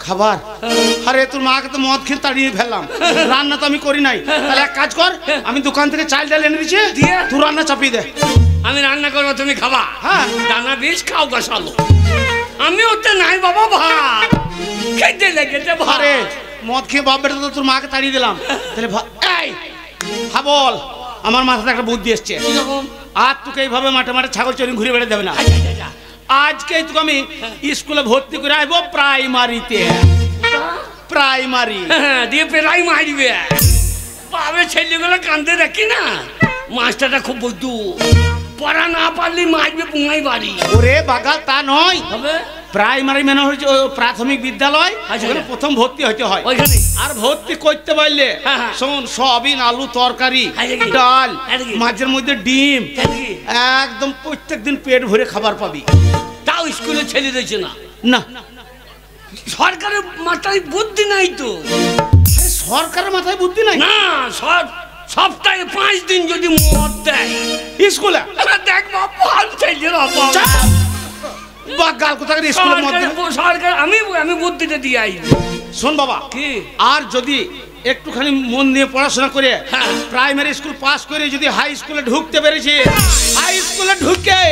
খাবার? আরে তোর মাকে তো মদ খেয়ে তাড়িয়ে ফেললাম, রান্না তো আমি করি নাই। তাহলে এক কাজ কর, আমি দোকান থেকে চাল ডাল এনে দিচ্ছি, দিয়ে তুই রান্না চাপিয়ে দে। আমি রান্না করবো, তুমি খাবা। হ্যাঁ দানা বেশ খাও গসালো। আমি ওতে নাই বাবা, ভাত খেতে লেগেছে। আরে মদ খেয়ে বাপ বেটা তো তোর মাকে তাড়িয়ে দিলাম। তাহলে এই হাবল, আমার মাথাতে একটা বুদ্ধি এসছে। কিরকম? আর তোকে এইভাবে মাঠে মাঠে ছাগল চড়িয়ে ঘুরে বেড়ে দেবে না। আজকে তোকে আমি স্কুলে ভর্তি করে আসবো, প্রাইমারিতে। প্রাইমারি দিয়ে পেরাই মারবে। পাবে ছেলেগুলো কান্দে দেখি না, মাস্টারটা খুব বুদ্ধু, পড়া না পারলে মারবে পুঙাই বাড়ি। ওরে বাগাল তা নয়, হবে প্রাইমারি মানে হচ্ছে প্রাথমিক বিদ্যালয়, ওখানে প্রথম ভর্তি হতে হয়। ওইখানে আর ভর্তি করতে পারলে শোন, সয়াবিন আলু তরকারি, ডাল, মাঝের মধ্যে ডিম, একদম প্রত্যেকদিন পেট ভরে খাবার পাবি। তাও স্কুলে ছেলে দিয়েছে না? না, সরকারের মাথায় বুদ্ধি নাই তো। সরকারের মাথায় বুদ্ধি নাই না, সপ্তাহে 5 দিন যদি মদ দেয় স্কুলে, দেখবো ভাল ছেলের অভাব। বাগাল কোথায় স্কুলে মদ দেয়? সরকার আমি বুদ্ধিটা দিয়ে আই। শোন বাবা, কি আর যদি একটুখানি মন দিয়ে পড়াশোনা করে প্রাইমারি স্কুল পাস করে যদি হাই স্কুলে ঢুকতে পেরেছি, হাই স্কুলে ঢুকে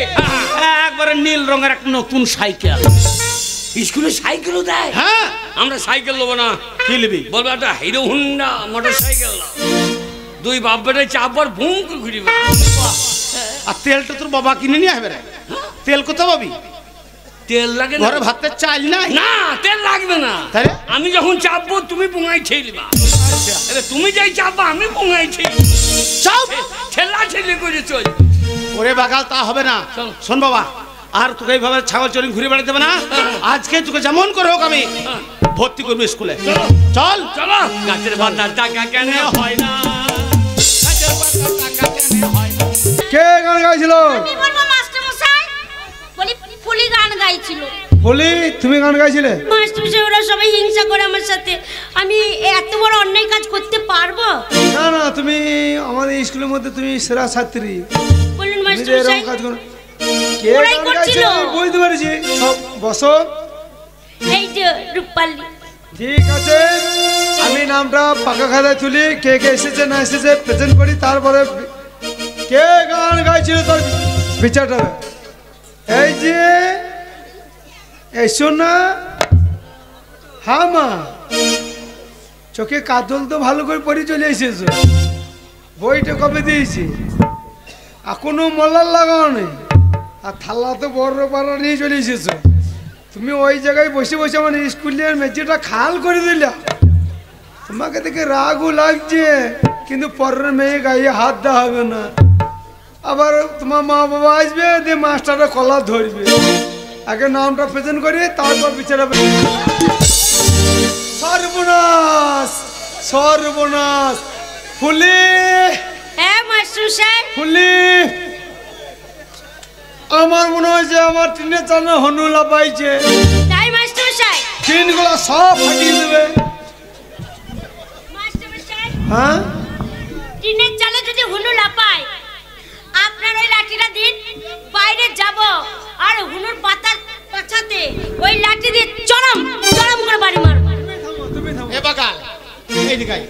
একবারে নীল রঙের একটা নতুন সাইকেল। স্কুলে সাইকেলও দেয়? হ্যাঁ। আমরা সাইকেল নেবো না। কি নিবি? বলবো একটা হিরো হুন্ডা মোটর সাইকেল। দুই বাপ বেটায় চাপবার ভুম করে ঘুরিবে। আর তেলটা তোর বাবা কিনে নিয়ে আসবে রে। তেল কোথা পাবি? তেল লাগে ঘরে ভাতের চাল নাই। না, তেল লাগবে না। তাহলে আমি যখন চাপবো তুমি পুঙাই ছেড়বা। তুমি যাই চাপবা আমি পুঙাই ছেড়ি। চাপ ছেলা ছেলে করে চল। ওরে বাগাল তা হবে না। শোন বাবা, আর তোকে এইভাবে ছাগল চড়ি ঘুরে বেড়াতে দেবে না। আজকে তোকে যেমন করে হোক আমি ভর্তি করবো স্কুলে। চল চলো। গাছের পাতার টাকা কেন হয় না? গাছের পাতার টাকা কেন হয় না? কে গান গাইছিল? কি বলবো মাস্টার মশাই? বলি ফুলি গান গাইছিল। ফুলি, তুমি গান গাইছিলে? মাস্টার মশাই ওরা সবাই হিংসা করে আমার সাথে। আমি এত বড় অন্যায় কাজ করতে পারবো? না না, তুমি আমাদের স্কুলের মধ্যে তুমি সেরা ছাত্রী। বলুন তুমি মাস্টার যে এরকম মশাই। কাজ করো। কে ওরাই গান করছিল। গাইছে বুঝতে পেরেছি। সব বসো। এই যে রূপালী। ঠিক আছে, আমি নামটা পাকা খাতায় তুলি, কে কে এসেছে না এসেছে প্রেজেন্ট করি, তারপরে কে গান গাইছিল তার বিচারটা হবে। এই যে এসো না। হ্যাঁ মা, চোখে কাজল তো ভালো করে পড়ে চলে এসেছো। বইটা কবে দিয়েছি, এখনো মলার লাগাও নেই, আর থালা তো বড় বড় নিয়ে চলে এসেছো। তুমি ওই জায়গায় বসে বসে আমার স্কুলের মেঝেটা খাল করে দিলা। তোমাকে দেখে রাগও লাগছে, কিন্তু পরের মেয়ে গায়ে হাত দেওয়া হবে না। আবার তোমার মা বাবা আসবে, দিয়ে মাস্টারটা কলা ধরবে। আগে নামটা প্রেজেন্ট করি, তারপর বিচারা। সর্বনাশ সর্বনাশ। ফুলি, হ্যাঁ মাস্টার সাহেব। ফুলি, আমার মনে হয়েছে আমার টিনের চালে হনুলা পাইছে। তাই মাস্টার সাহেব? টিনগুলো সব ফাটিয়ে দেবে। মাস্টার সাহেব, হ্যাঁ, টিনের চালে যদি হুনু লাপায়, আপনার ওই লাঠিটা দিন, বাইরে যাব আর হুনুর পাতার পাছাতে ওই লাঠি দিয়ে চরম চরম করে বাড়ি মারব। এ বাগাল, এই দিকে আয়।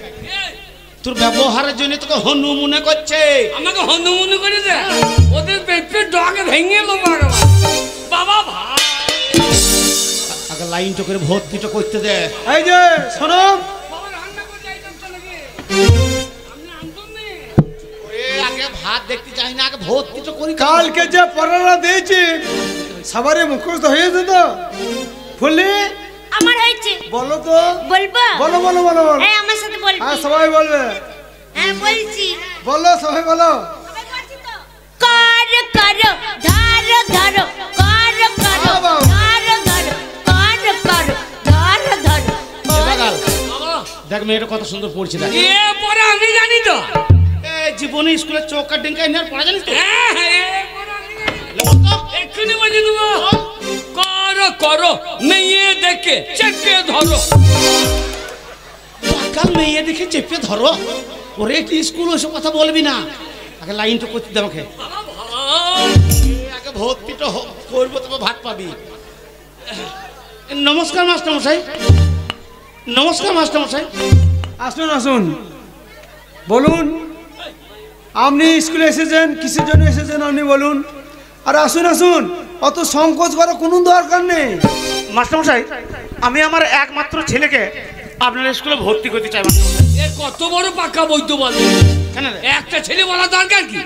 তোর ব্যবহারের জন্য তোকে হনু মনে করছে। আমাকে হনু মনে করে দে। ওদের পেটের ডগে ভেঙে এলো বাবা ভাই। আগে লাইনটা করে ভর্তিটা করতে দে। এই যে শোনো, বাবা রান্না করে যাইতাম তো নাকি? আমি আনতাম নে। ওরে আগে ভাত দেখতে চাই না, আগে ভর্তিটা করি। কালকে যে পড়াটা দিয়েছি সবারই মুখস্থ হয়েছে তো? ফুলি আমার হয়েছে। বলো তো। বলবো? বলো বলো বলো বলো। হ্যাঁ আমার সাথে বলবি। হ্যাঁ সবাই বলবে। হ্যাঁ বলছি। বলো সবাই বলো। কর করো ধার ধরো কর করো ধার ধরো কর করো ধার ধরো। বাগাল দেখ মেয়েটা কত সুন্দর পড়ছে দেখ। এ পরে আমি জানি তো। জীবনে স্কুলে চৌকা ডিঙ্কা এনে পড়া জানিস তো? হ্যাঁ এ পরে আমি জানি। এক্ষুনি বাজিয়ে দেবো। করো করো মেয়ে দেখে চেপে ধরো। বাগাল মেয়ে দেখে চেপে ধরো? ওরে কি স্কুল ওসব কথা বলবি না, আগে লাইনটা করতে দে আমাকে। আগে ভর্তিটা করবো তবে ভাত পাবি। নমস্কার মাস্টার মশাই। নমস্কার মাস্টার মশাই। আসুন আসুন, বলুন আপনি স্কুলে এসেছেন, কিসের জন্য এসেছেন আপনি বলুন। আর আসুন আসুন, অত সংকোচ করার কোনো দরকার নেই। মাস্টার মশাই আমি আমার একমাত্র ছেলেকে আপনার স্কুলে ভর্তি করতে চাই মাস্টার মশাই। এ কত বড় পাকা বৈদ্য বল। কেন রে? একটা ছেলে বলা দরকার কি?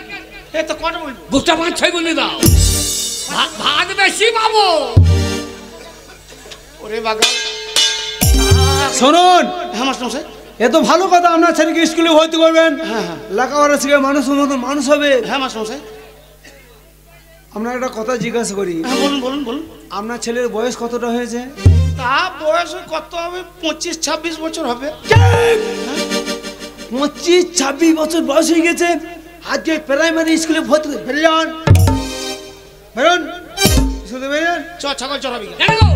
এ তো কটা বলবো? গোটা 5-6 বলে দাও, ভাত বেশি পাবো। ওরে বাগাল। শুনুন, হ্যাঁ মাস্টার মশাই। এ তো ভালো কথা, আপনার ছেলেকে স্কুলে ভর্তি করবেন। হ্যাঁ হ্যাঁ লেখাপড়া শিখে মানুষের মতো মানুষ হবে। হ্যাঁ মাস্টার মশাই। আপনার একটা কথা জিজ্ঞাসা করি, হ্যাঁ বলুন বলুন বলুন। আপনার ছেলের বয়স কতটা হয়েছে? তা বয়স কত হবে? 25-26 বছর হবে। 25-26 বছর বয়স হয়ে গেছে, আজকে প্রাইমারি স্কুলে ভর্তি করে বেরোন বেরোন শুধু বেরোন। ছাগল চড়াবি। কেন গো?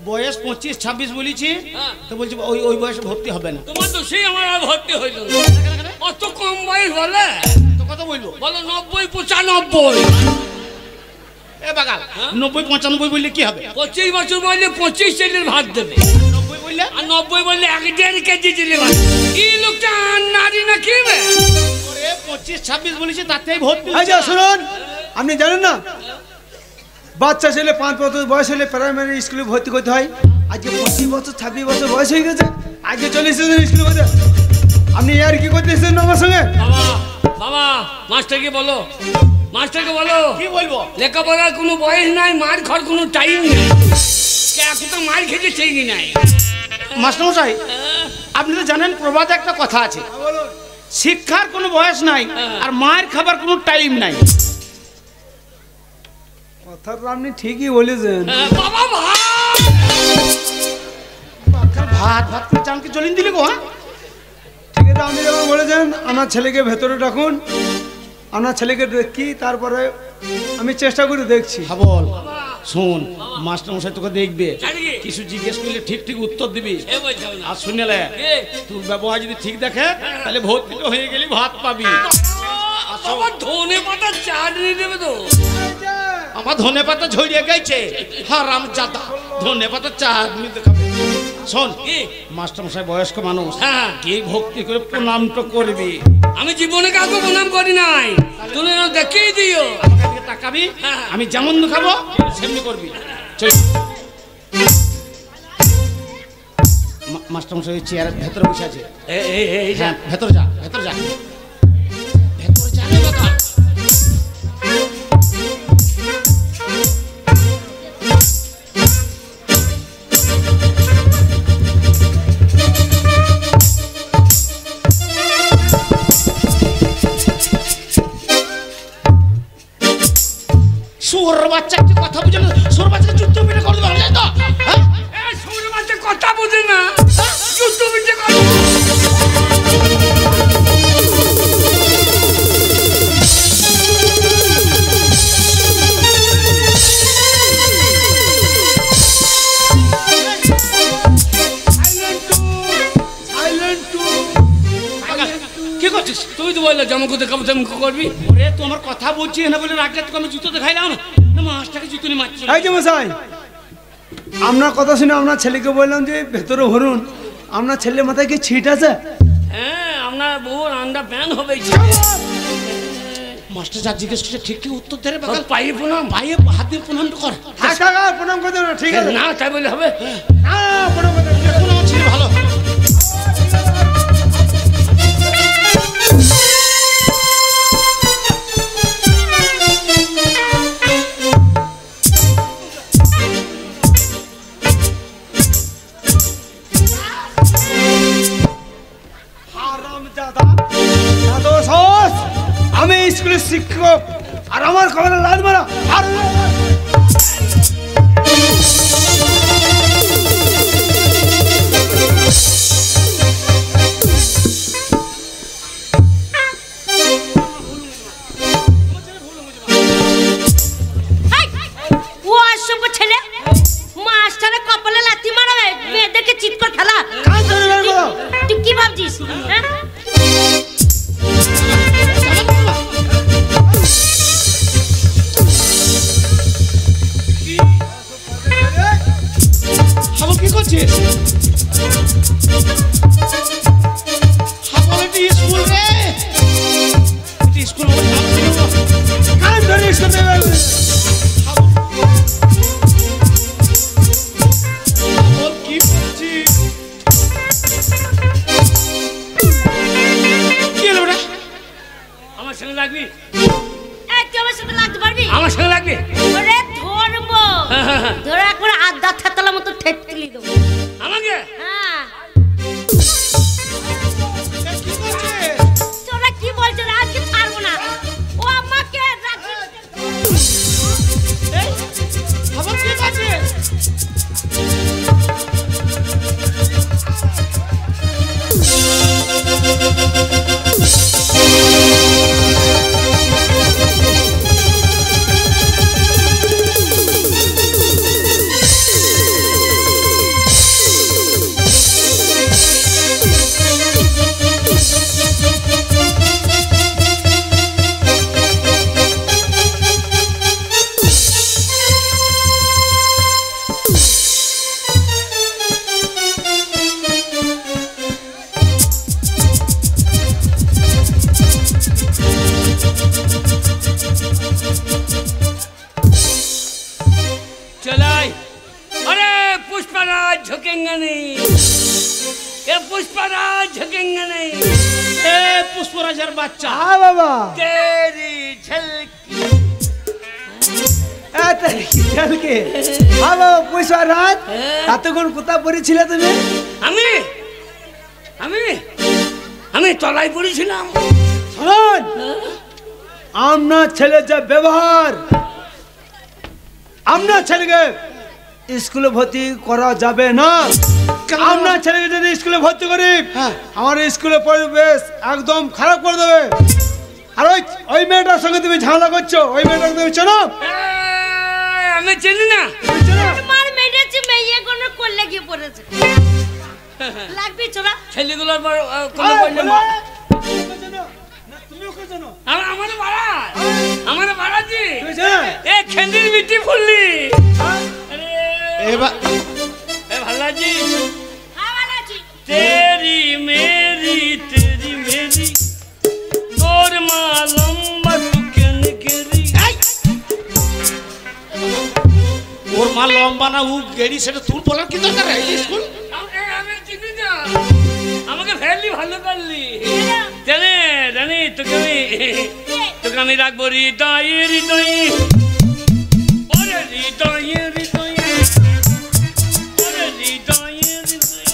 বয়স 25-26 বলেছি, হ্যাঁ। তো বলছি ওই বয়সে ভর্তি হবে না। তোমার তো সেই আমার আর ভর্তি হইল। অত কম বয়স বলে? তো কত বলবো? বলো 90-95। এ বাগাল 90-95 বললে কি হবে? 25 বছর বললে 25 ছেলের ভাত দেবে। 90 বললে? আর 90 বললে 1.5 কেজি দিলে ভাত। এই লোকটা নারী না কি বে? ওরে 25-26 বলেছি তাতেই ভর্তি। এই যে শুনুন, আপনি জানেন না বাচ্চা ছেলে 5 বছর বয়স হলে প্রাইমারি স্কুলে ভর্তি করতে হয়। আজকে 25 বছর 26 বছর বয়স হয়ে গেছে, আজকে চলে এসেছেন স্কুলে ভর্তি। আপনি আর কি করতে এসেছেন আমার সঙ্গে? বাবা বাবা মাস্টারকে বলো, মাস্টারকে বলো। কি বলবো? লেখাপড়ার কোনো বয়স নাই, মার খাওয়ার কোনো টাইম নেই। এখন তো মার খেতে সেই নাই। মাস্টার মশাই আপনি তো জানেন প্রবাদে একটা কথা আছে, শিক্ষার কোনো বয়স নাই আর মায়ের খাবার কোনো টাইম নাই। কথাটা আপনি ঠিকই বলেছেন। বাবা ভাত ভাত ভাত করে চানকে জ্বলিন দিলে গো। হ্যাঁ ঠিক আছে, আপনি যখন বলেছেন আমার ছেলেকে ভেতরে ডাকুন, আপনার ছেলেকে দেখি, তারপরে আমি চেষ্টা করে দেখছি। হ্যাঁ বল। শোন মাস্টার মশাই তোকে দেখবে, জানি কি? কিছু জিজ্ঞেস করলে ঠিক ঠিক উত্তর দিবি। এ বলছো না। আর শুনেলে এ, তোর ব্যবহার যদি ঠিক দেখে তাহলে ভর্তিটা হয়ে গেলি ভাত পাবি। বাবা ধনে পাতা চাটনি দেবে তো? আমার ধনে পাতা ঝরিয়ে গেছে, হারাম জাদা ধনে পাতা চাটনি দেখাবে। শোন কি? মাস্টার মশাই বয়স্ক মানুষ, হ্যাঁ। কে ভক্তি করে প্রণামটা করবি। আমি জীবনে কাউকে প্রণাম করি নাই, তুমি দেখিয়ে দিও। আমাকে দিকে তাকাবি, হ্যাঁ। আমি যেমন খাবো সেমনি করবি। চল মাস্টার মশাই চেয়ারের ভেতরে বসে আছে। হ্যাঁ ভেতর যা, ভেতর যা, ভেতর যা রে বাবা। সুর বাচ্চা একটা কথা বুঝে না, সুর বাচ্চাকে যুদ্ধ পিঠে করে দেবো তো। হ্যাঁ শুনে মাঝে কথা বুঝে না, যুদ্ধ বিদ্যে করো। কি করছিস? তুই তো বললে জামাকে দেখাবো তেমন করবি। ওরে তুই আমার কথা বলছিস না বলে রাখলে তোকে আমি জুতো দেখাইলাম না, মাছটাকে জুতো নিয়ে মারছি। এই যে মশাই, আপনার কথা শুনে আপনার ছেলেকে বললাম যে ভেতরে হরুন। আপনার ছেলের মাথায় কি ছিট আছে? হ্যাঁ আপনার বউর আন্ডা প্যান হবে। মাস্টার যা জিজ্ঞেস করছে ঠিক ঠিক উত্তর দে রে বাবা। পায়ে প্রণাম, ভাইয়ে হাত দিয়ে প্রণাম কর। প্রণাম করে দেবেন, ঠিক আছে? না তাই বলে হবে? প্রণাম করে দেবেন। এখন আমার ছেলে ভালো। এই স্কুলের শিক্ষক আর আমার কপালে লাথ মারা আর ও অসভ্য ছেলে মাস্টারের কপালে লাথি মারাবে মেয়েদেরকে চিৎ করে ফেলা কান ধরে বের করো। তুই কি ভাবছিস হ্যাঁ? হাবল কি করছিস? হাবল এটি স্কুল রে, এটি স্কুল বলে কান ধরে স্কুল থেকে বের করো। হাবল কি করছিস? কি হলো বেটা? আমার সঙ্গে লাগবি? এই তুই আমার সাথে লাগতে পারবি আমার সঙ্গে লাগবি? ওরে ধরবো ধরে একবার আধা থাতলা মতো ঠেটলি দেবো আমাকে? হ্যাঁ কি করছিস? তোরা কি বলছিস আজকে ছাড়বো না ও আমাকে রাখি হাবল কি করছিস? चलाई अरे पुष्पराज झुकेंगे नहीं ये पुष्पराज झुकेंगे नहीं এ পুষ্পরাজের বাচ্চা, হ্যাঁ বাবা तेरी झलकी চলকে হ্যাঁ বাবা পয়সা রাত এতক্ষণ কোথা পড়েছিলে তুমি? আমি আমি আমি তলায় পড়েছিলাম শুনুন আপনার ছেলের যে ব্যবহার আপনার ছেলেকে স্কুলে ভর্তি করা যাবে না। আপনার ছেলেকে যদি স্কুলে ভর্তি করি আমার স্কুলে পরিবেশ একদম খারাপ করে দেবে। আর ওই ওই মেয়েটার সঙ্গে তুমি ঝামেলা করছো, ওই মেয়েটাকে তুমি চেনো? আমি চিনি না তুমি চেনো? তোমার মেরেছে মেয়ে কোনো করলে গিয়ে পড়েছে লাগবি ছোড়া ছেলেগুলোর পর আরে কোনো বললে বলে, তুমি চেনো? না, তুমিও কে চেনো? আমার বাড়া আমার বাড়াজি তুমি চেনো? এ খেন্দির মিটি ফুললি হ্যাঁ? আরে এবার এ ভাল্লাজি হ্যাঁ ভালো আছি तेरी मेरी तोर माँ लंबा टुकन गिरी ওর মা লম্বা না উ গেড়ি, সেটা তুই বলার কি দরকার? এই স্কুল আমি চিনি না আমাকে ফেললি ভালো করলি জানে জানি তোকে আমি রাখবো হৃদয়ে হৃদয়ে ওরে হৃদয়ে হৃদয়ে ওরে হৃদয়ে হৃদয়ে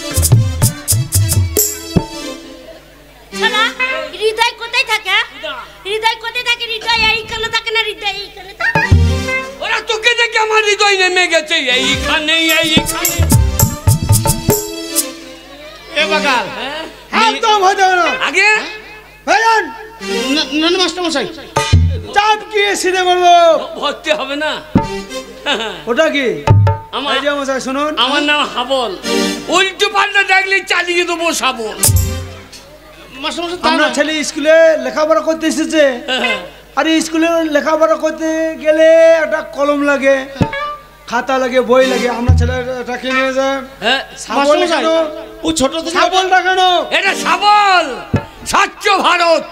ছোড়া হৃদয় কোথায় থাকে হৃদয় কোথায় থাকে হৃদয় এইখানে থাকে না হৃদয় এইখানে থাকে ওরা তোকে দেখে আমার হৃদয় নেমে গেছে এইখানে এইখানে এ বাগাল একদম হতে হবে না। আগে ভাইজান না না মাস্টার মশাই, চাপ কি সিধে করবো? ভর্তি হবে না ওটা কি? আমার এই যে মশাই শুনুন, আমার নাম হাবল উল্টো পাল্টা দেখলে চালিয়ে দেবো শাবল মাস্টার মশাই তা আপনার না। ছেলে স্কুলে লেখাপড়া করতে এসেছে। আর স্কুলে লেখাপড়া করতে গেলে একটা কলম লাগে, খাতা লাগে, বই লাগে। আপনার ছেলে এটা কিনে যায় হ্যাঁ শাবল মাস্টার মশাই, কেন? ও ছোট থেকে শাবলটা কেন? এটা শাবল স্বচ্ছ ভারত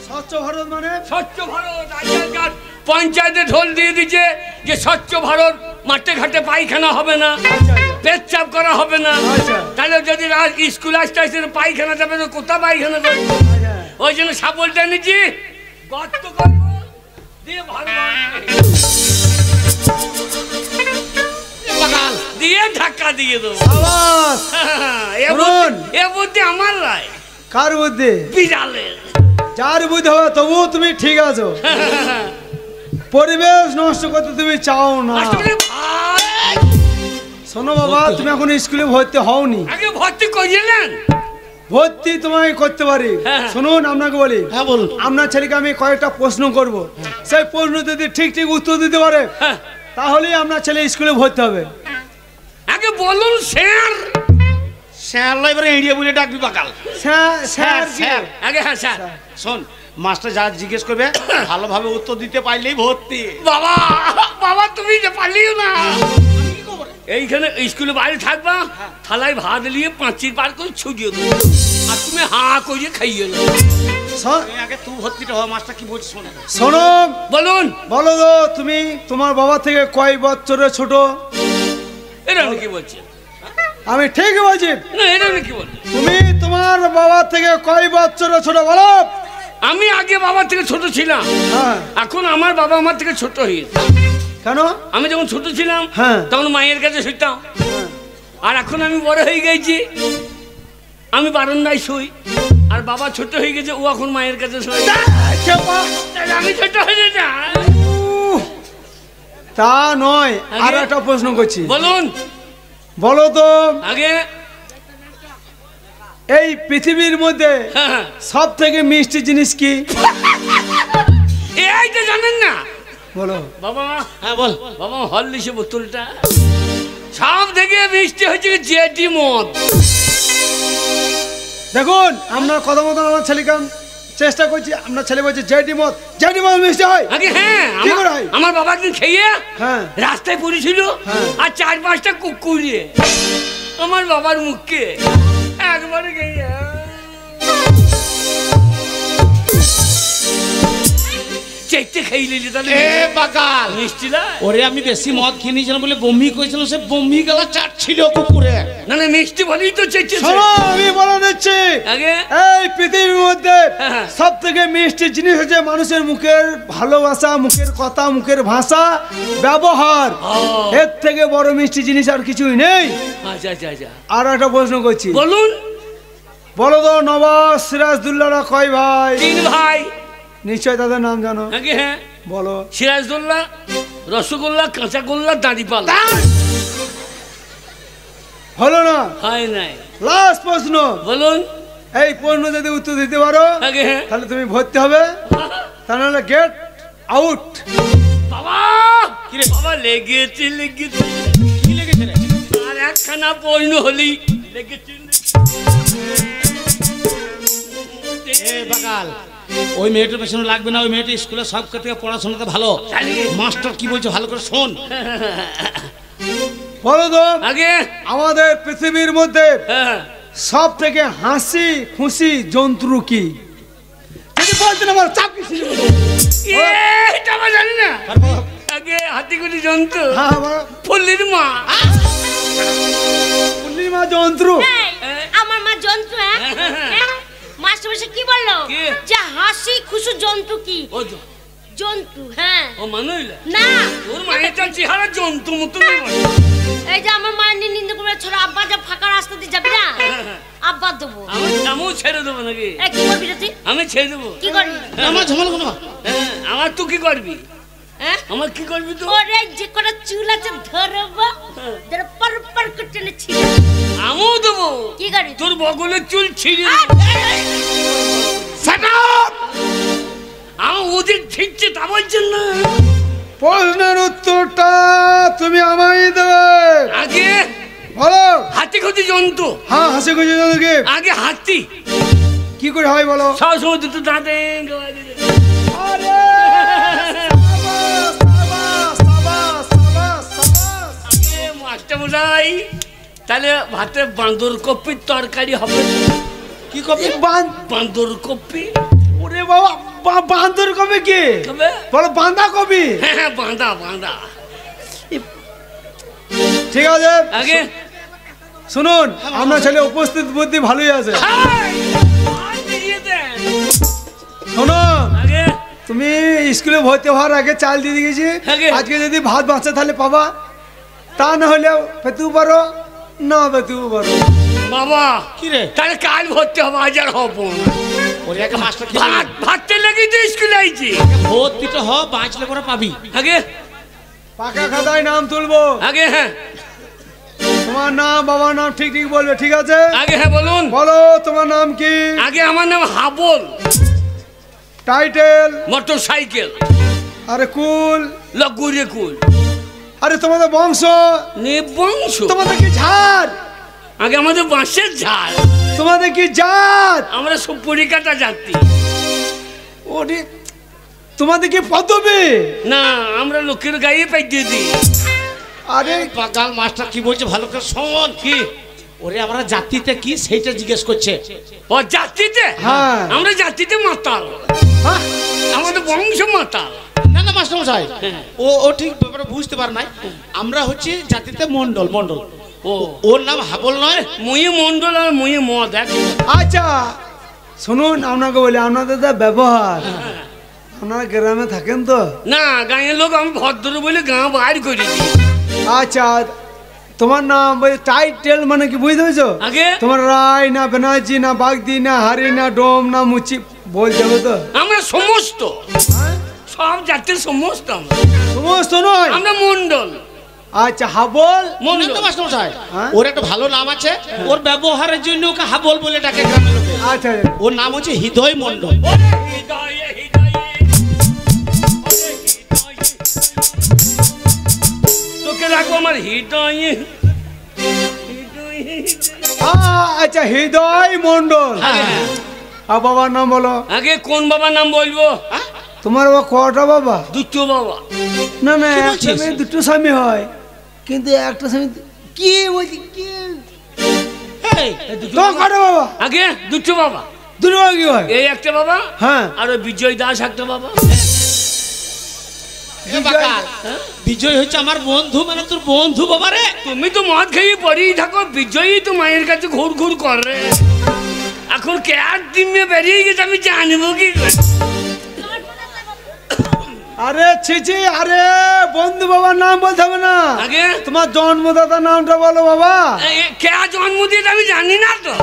স্বচ্ছ ভারত মানে? স্বচ্ছ ভারত আজকালকার পঞ্চায়েতে ঢোল দিয়ে দিচ্ছে যে স্বচ্ছ ভারত মাঠে ঘাটে পায়খানা হবে না পেচ্ছাপ করা হবে না আচ্ছা। তাহলে যদি স্কুল আসতে আসতে পায়খানা যাবে তো কোথা পায়খানা করবে ওই জন্য শাবলটা নিচ্ছি গর্ত করবো দিয়ে ভালো বাগাল দিয়ে ধাক্কা দিয়ে দেবো সাবাস। এ শুনুন। বুদ্ধি আমার লাই কার বুদ্ধি? বিড়ালের যার বুঝতে হবে তবুও তুমি ঠিক আছো, পরিবেশ নষ্ট করতে তুমি চাও না। মাস্টার ভাই শোনো বাবা, তুমি এখন স্কুলে ভর্তি হওনি, আগে ভর্তি করিলেন। ভর্তি তোমায় করতে পারি। হ্যাঁ। শুনুন আপনাকে বলি, হ্যাঁ বলুন। আপনার ছেলেকে আমি কয়েকটা প্রশ্ন করব, সেই প্রশ্ন যদি ঠিক ঠিক উত্তর দিতে পারে হ্যাঁ। তাহলেই আপনার ছেলে স্কুলে ভর্তি হবে। আগে বলুন স্যার। স্যার লয় এবারে এড়িয়ে বুঝে ডাকবি বাকাল। স্যার স্যার কি? স্যার আগে হ্যাঁ স্যার। শোন, মাস্টার যা জিজ্ঞেস করবে ভালোভাবে উত্তর দিতে পারলেই ভর্তি। বাবা বাবা তুমি যে পারলিও না। এইখানে স্কুলে বাইরে থাকবা, থালায় ভাত নিয়ে পাঁচির পার করে ছুটিয়ে দেবো, আর তুমি হাঁ করে খাইয়ে দেবো। শোন- আগে তুই ভর্তিটা হওয়া, মাস্টার কি বলছিস শোন। শোনো, বলুন। বলো তো তুমি তোমার বাবা থেকে কয় বছরের ছোট? এটা আমি কি বলছি? আমি ঠিক বলছি। না এটা আমি কি বলছি? তুমি তোমার বাবা থেকে কয় বছরের ছোট বলো? আমি আগে বাবার থেকে ছোট ছিলাম, হ্যাঁ। এখন আমার বাবা আমার থেকে ছোট হয়েছে। কেন? আমি যখন ছোট ছিলাম হ্যাঁ। তখন মায়ের কাছে শুইতাম, আর এখন আমি বড় হয়ে গেছি, আমি বারান্দায় শুই, আর বাবা ছোট হয়ে গেছে, ও এখন মায়ের কাছে শুই। তাহলে আমি ছোট হয়ে যা। তা নয়, আগে- আর একটা প্রশ্ন করছি। বলুন বলো তো আগে। এই পৃথিবীর মধ্যে হ্যাঁ। সব থেকে মিষ্টি জিনিস কি? এইটা জানেন না বলো। বাবা? হ্যাঁ বল। বাবা হরলিক্সের বোতলটা সব থেকে মিষ্টি হচ্ছে জেটি মদ। দেখুন, আপনার কথা মতন আমার ছেলেকে আমি চেষ্টা করছি, আপনার ছেলে বলছে জেডি মদ, জেডি মদ মিষ্টি হয়। আগে হ্যাঁ, কি করে হয়? আমার বাবা একদিন খেয়ে হ্যাঁ। রাস্তায় পড়েছিল, হ্যাঁ। আর 4-5টা কুকুরে আমার বাবার মুখকে একবারে খেয়ে চেটে খেয়ে নিলি। তাহলে এ বাকাল, মিষ্টি না? ওরে আমি বেশি মদ খেয়ে নিয়েছিলাম বলে বমি করেছিলাম, সে বমি গেলা চাটছিল কুকুরে। না না মিষ্টি বলেই তো চেটেছে। শোনো, আমি বলে দিচ্ছি, আগে এই পৃথিবীর মধ্যে হ্যাঁ। সব থেকে মিষ্টি জিনিস হচ্ছে মানুষের মুখের ভালোবাসা, মুখের কথা, মুখের ভাষা, ব্যবহার। ও। এর থেকে বড় মিষ্টি জিনিস আর কিছুই নেই। আচ্ছা আচ্ছা আচ্ছা আর একটা প্রশ্ন করছি, বলুন। বলো তো নবাব সিরাজদুল্লাহরা কয় ভাই? 3 ভাই। নিশ্চয় তাদের নাম জানো, আগে হ্যাঁ, বলো। সিরাজদৌল্লা, রসগোল্লা, কাঁচাগোল্লা, দাঁড়িপাল্লা। হলো না? হয় নাই। লাস্ট প্রশ্ন, বলুন এই প্রশ্ন যদি উত্তর দিতে পারো আগে হ্যাঁ। তাহলে তুমি ভর্তি হবে, তা নাহলে গেট আউট। বাবা কি রে? বাবা লেগেছে লেগেছে, কি লেগেছে রে? আর একখানা পয়ন হলি লেগেছে। এ বাকাল, ওই মেয়েটার পেছনে লাগবে না, ওই মেয়েটা স্কুলে সব থেকে পড়াশোনাতে ভালো। মাস্টার কি বলছে ভালো করে শোন। বলো তো আগে আমাদের পৃথিবীর মধ্যে হ্যাঁ। সব থেকে হাসি খুশি জন্তু কি? যদি বলতেন আমার চাপ কিছু এটা আমার জানি না। আগে হাতিগুলি জন্তু, হ্যাঁ, আমার ফুল্লির মা। পূর্ণিমা জন্তু। এই, আমার মা জন্তু। মাস্টার মশাই কি বললো? কি? যে হাসি খুশি জন্তু কি? ও জন্তু। হ্যাঁ। ও মানুইলা না, তোর মায়ের চেহারা জন্তু মতো। এই যে আমার মা নিন্দে করে ছোট আব্বা, যা ফাঁকা রাস্তা দিয়ে যাবি না, আব্বা দেবো। আমিও ছেড়ে দেবো নাকি? এই কি করবি রে তুই? আমি ছেড়ে দেবো। কি করবি? আমার ঝামেলা কোনো। হ্যাঁ, আমার তুই কি করবি? হ্যাঁ? আমার কি করবি তুই? ওরে যে কটা চুল আছে ধরবো, ধরে পর পর করে টেনে ছিঁড়ে। আমিও দেবো। কি করবি? তোর বগলের চুল ছিঁড়ে আমি ওদের ঠিকছে তা বলছেন না। প্রশ্নের উত্তরটা তুমি আমায় দেবে। আগে বলো। হাতি খুঁজি জন্তু। হ্যাঁ, হাসি খুশি জন্তু কি? আগে হাতি কি করে হয় বলো? সবসময় দুটো দাঁতে আরে সাবাস, সাবাস, সাবাস, সাবাস, সাবাস। মাস্টার মশাই, তাহলে ভাতে বাঁদর কপির তরকারি হবে। কি কবি? বাঁদর কপি ওরে বাবা, বাঁদর কবে কি? হবে? বলো বাঁধা কবি। হ্যাঁ বাঁধা বাঁধা। ঠিক আছে, আগে শুনুন, আপনার ছেলে উপস্থিত বুদ্ধি ভালোই আছে। শোনো, আগে তুমি স্কুলে ভর্তি হওয়ার আগে চাল দিয়ে দিয়েছি, আগে। আজকে যদি ভাত বাঁচে তাহলে পাবা, তা না হলে পেতেও পারো, না পেতেও পারো। বাবা কি রে? তাহলে কাল ভর্তি হবে, আজ আর হবো না। ওরে আগে মাস্টার কি ভাততে লেগে তো স্কুলে আইছি। ভর্তিটা হ, বাঁচলে পরে পাবি। আগে পাকা খাতায় নাম তুলবো। আগে হ্যাঁ, তোমার নাম বাবার নাম ঠিক ঠিক বলবে, ঠিক আছে? আগে হ্যাঁ বলুন। বলো তোমার নাম কি? আগে আমার নাম হাবল। টাইটেল? Motor cycle. আরে কুল? লগুরে কুল। আরে তোমাদের বংশ? নিবংশ। তোমাদের কি ঝাড়? আগে আমাদের বাঁশের ঝাড়। তোমাদের কি জাত? আমরা সব পরিকাটা জাতি। ওরে তোমাদের কি পদবী? না, আমরা লোকের গায়ে পাই দিয়ে দিই। আরে পাগাল মাস্টার কি বলছে ভালো করে শোন। কি? ওরে আমরা জাতিতে কি সেইটা জিজ্ঞেস করছে। ও জাতিতে? হ্যাঁ। আমরা জাতিতে মাতাল। হ্যাঁ? আমাদের বংশ মাতাল। না না মাস্টার মশাই, ও ও ঠিক ব্যাপারটা বুঝতে পার নাই। আমরা হচ্ছে জাতিতে মন্ডল। মন্ডল। ও ওর নাম হাবল নয়, মুয়ে মন্ডল আর মুয়ে মদ এক। আচ্ছা শুনুন, আপনাকে বলি আপনাদের যা ব্যবহার, আপনারা গ্রামে থাকেন তো? না, গাঁয়ের লোক আমি ভদ্র বলে গাঁ বাইর করে দিই। আচ্ছা তোমার নাম টাইটেল মানে কি বুঝতে পেরেছো? আগে তোমার রায় না বেনার্জি না বাগদি না হারি না ডোম না মুচি বলতে হবে তো? আমরা সমস্ত, হ্যাঁ? সব জাতির সমস্ত আমরা। সমস্ত নয়, আমরা মন্ডল। আচ্ছা হাবল? মন্ডল তো মাস্টার মশাই। হ্যাঁ? ওর একটা ভালো নাম আছে, ওর ব্যবহারের জন্য ওকে হাবল বলে ডাকে গ্রামের লোকে। আচ্ছা ওর নাম হচ্ছে হৃদয় মন্ডল। তোকে রাখবো আমার হৃদয়ে। আচ্ছা হৃদয় মন্ডল। হ্যাঁ। আর বাবার নাম বলো। আগে কোন বাবার নাম বলবো? তোমার বাবা কটা বাবা? দুটো বাবা। না না, কি একটা বলছিস? মেয়ে দুটো স্বামী হয়, কিন্তু একটা স্বামী কি বলছি কি? এই, তোমার কটা বাবা? আগে দুটো বাবা। দুটো বাবা কি হয়? এই একটা বাবা, হ্যাঁ। আর ওই বিজয় দাস একটা বাবা। এ বাকাল, বিজয় হচ্ছে আমার বন্ধু, মানে তোর বন্ধু বাবা রে। তুমি তো মদ খেয়ে পরেই থাকো, বিজয়ই তো মায়ের কাছে ঘুর ঘুর করে। এখন কে আর দিনে বেরিয়ে গেছে, আমি জানবো কি করে? আরে ছিছি, আরে বন্ধু বাবার নাম বলতে হবে না। আগে তোমার জন্মদাতার নামটা বলো বাবা। কে জন্ম দিয়েছে আমি জানি না তো।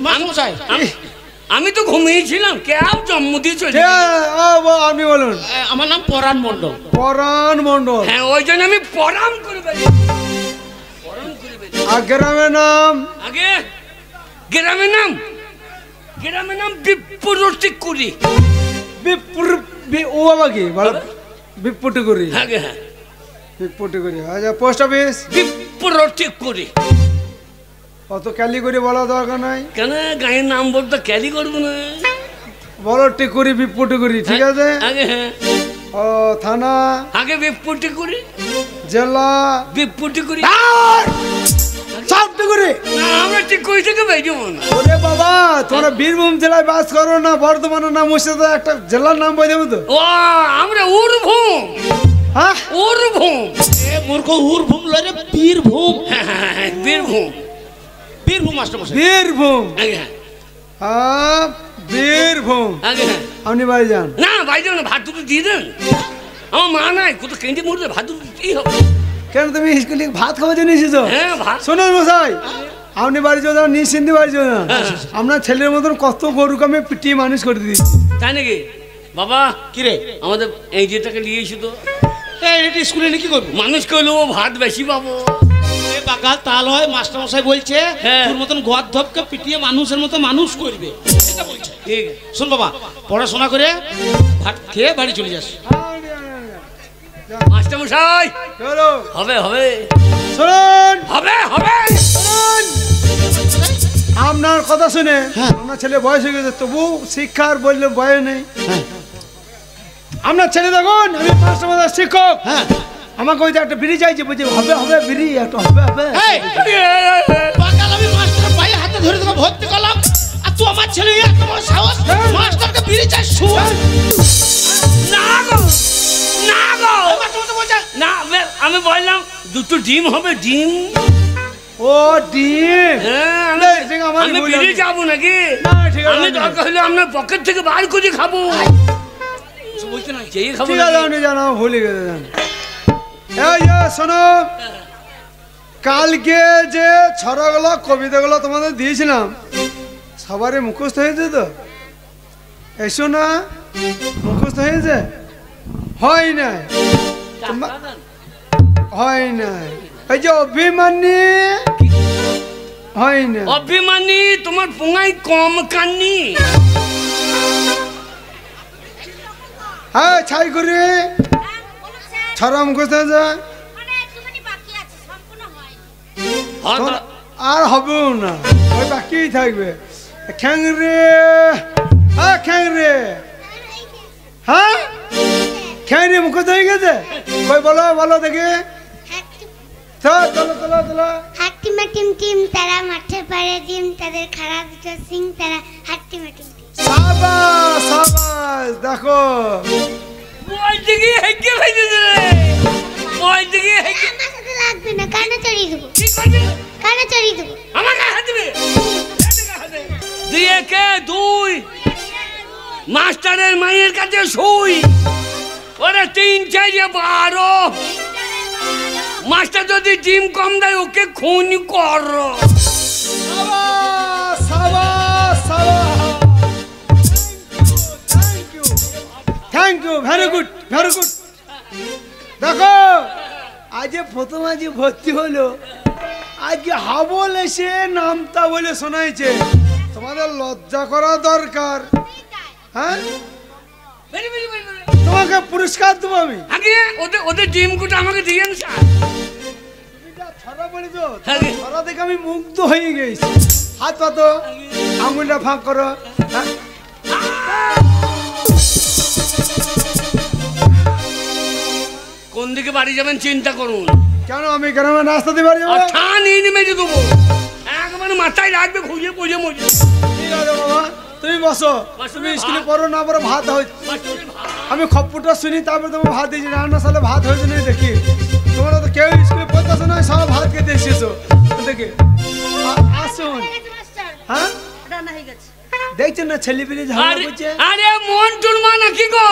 মাস্টার মশাই, আমি তো ঘুমিয়েছিলাম, কে জন্ম দিয়ে চলে ঠিক আছে, আপনি বলুন। আমার নাম পরাণ মন্ডল। পরাণ মন্ডল। হ্যাঁ, ওই জন্য আমি পরাম করে বেরিয়ে। আর গ্রামের নাম? আগে গ্রামের নাম, গ্রামের নাম বিপুরটি কুড়ি। বিপুর ও বাবা কি বলো? বিপুটি করি। আগে হ্যাঁ, বিপুটি করি। আচ্ছা পোস্ট অফিস? বিপুরটি কুড়ি। অত ক্যালি করে বলা দরকার নাই। কেন গায়ের নাম বলতে ক্যারি করবো না? বলো টিকুরি বিপুটি করি, ঠিক আছে? আগে হ্যাঁ, ও থানা? আগে বিপুটি কুড়ি। জেলা? বিপুটি কুড়ি। সব টিকুরি। না, আমরা ঠিক কই থেকে বেরিয়েবো না। ওরে বাবা, তোমরা বীরভূম জেলায় বাস করো না বর্ধমানের নাম মুর্শিদাবাদ, একটা জেলার নাম বলে দেবো তো? ও আমরা উরভূম। হ্যাঁ উরভূম। এ মূর্খ, উরভূম লয় রে, বীরভূম। হ্যাঁ, বীরভূম। বীরভূম মাস্টার মশাই। বীরভূম। আগে হ্যাঁ, হ্যাঁ বীরভূম। আগে হ্যাঁ। আপনি বাড়ি যান। না ভাই যাও না, ভাত দুটো দিয়ে দেন। আমার মা নাই, কোথাও কেঁদে মরবে, ভাত দুটো কি হবে? কেন তুমি স্কুলে ভাত খাওয়ার জন্য এসেছো? হ্যাঁ ভাত। শোনো মশাই, আপনি বাড়ি চলে যান, নিশ্চিন্তে বাড়ি চলে যান। আপনার ছেলের মতন কত গরুকে আমি পিটিয়ে মানুষ করে দিচ্ছি। তাই নাকি? বাবা কি রে? আমাদের এই যেটাকে নিয়ে এসো তো, এটা স্কুলে নিয়ে কি করবো? মানুষ করলো ভাত বেশি পাবো। এ বাকাল তাল হয়, মাস্টার মশাই বলছে হ্যাঁ। তোর মতন গর্ধবকে পিটিয়ে মানুষের মতো মানুষ করবে, এটা বলছে। ঠিক শোন বাবা, পড়াশোনা করে ভাত খেয়ে বাড়ি চলে যাস। মাস্টার মশাই, চলো হবে হবে শুনুন, হবে হবে। আপনার কথা শুনে হ্যাঁ। আপনার ছেলে বয়স হয়ে গেছে, তবু শিক্ষার বললে বয়স নেই। আপনার ছেলে দেখুন, আমি মাস্টার শিক্ষক। হ্যাঁ, আমাকে ওই যে একটা বিড়ি চাইছে, বলছে হবে হবে বিড়ি একটা হবে হবে। এই, বাকাল আমি মাস্টার পায়ে হাতে ধরে তোকে ভর্তি করলাম, আর তুই আমার ছেলে এত বড় সাহস, মাস্টারকে বিড়ি চাই শুয়ে। না গো, না গো, মাস্টার মশাই বলছে না আমি বললাম দুটো ডিম হবে, ডিম। ও ডিম। হ্যাঁ, না, ঠিক আমার আমি ভুল বেরিয়ে আছে। যাবো নাকি? না, ঠিক আছে, আমি আমি- দরকার হলে আপনার পকেট থেকে বার করে খাবো। বলতে নাই। যেই খাবো ঠিক আছে, নাকি? আপনি জানো ভুলে গেছে জান। এই যে শোনো, কালকে যে ছড়াগুলো কবিতাগুলো তোমাদের দিয়েছিলাম, সবারই মুখস্থ হয়েছে তো? এসো না মুখস্থ হয়েছে হয় নাই হয় নাই এই যে অভিমানী হয় না অভিমানী তোমার পোঙাই কম কান্নি হ্যাঁ ছাই করে ছড়া মুখস্থ হয়েছে আর হবেও না ওই বাকি থাকবে খ্যাংরে হ্যাঁ খ্যাংরে হ্যাঁ খ্যাংরে মুখস্থ হয়ে গেছে কই বলো বলো দেখি চলো চলো চলো হাট্টিমা টিম টিম তারা মাঠে পারে ডিম তাদের খাড়া দুটো সিং তারা হাট্টিমা টিম টিম সাবাস সাবাস দেখো ওই দিকে হেগে ফেলেছে রে ওই দিকে হেগে আমার সাথে লাগবে না কানে চড়িয়ে দেবো কি করবে কানে চড়িয়ে দেবো আমার গায়ে হাত দিবে দুই একে দুই মাস্টারের মায়ের কাছে শুই ওরে 3 4 12 মাস্টার যদি ডিম কম দেয় ওকে খুন করো সাবাস সাবাস সাবাস thank you very good very good দেখো আজ প্রথম আজ ভর্তি হলো আজকে হাবল এসে নামতা বলে শোনাইছে তোমাদের লজ্জা করা দরকার হ্যাঁ তোমাকে পুরস্কার দেবো আমি আগে ওদের ডিম গুলো আমাকে দিয়েন স্যার ছড়া পড়ি তো হ্যাঁ। ছড়া দেখে আমি মুগ্ধ হয়ে গেছি হাত পাতো আঙুলটা ফাঁক করো হ্যাঁ কোন দিকে বাড়ি যাবেন চিন্তা করুন কেন আমি গ্রামে রাস্তা দিয়ে বাড়ি যাবো আর ঠান নেমে দেবো একবার মাথায় রাখবে খুঁজে পুজে মজে ঠিক আছে বাবা তুমি বসো তুমি স্কুলে পড়ো না পড়ো ভাত হয় আমি খপ্পরটা শুনি তারপরে তোমার ভাত দিয়েছি রান্না সালে ভাত হয়েছে না দেখি তোমরা তো কেউ স্কুলে পড়তেছো না সব ভাত খেতে এসেছো দেখে আসুন হ্যাঁ রান্না হয়ে গেছে দেখছেন না ছেলে পেলে ঝামেলা করছে আরে মন টুরমা নাকি গো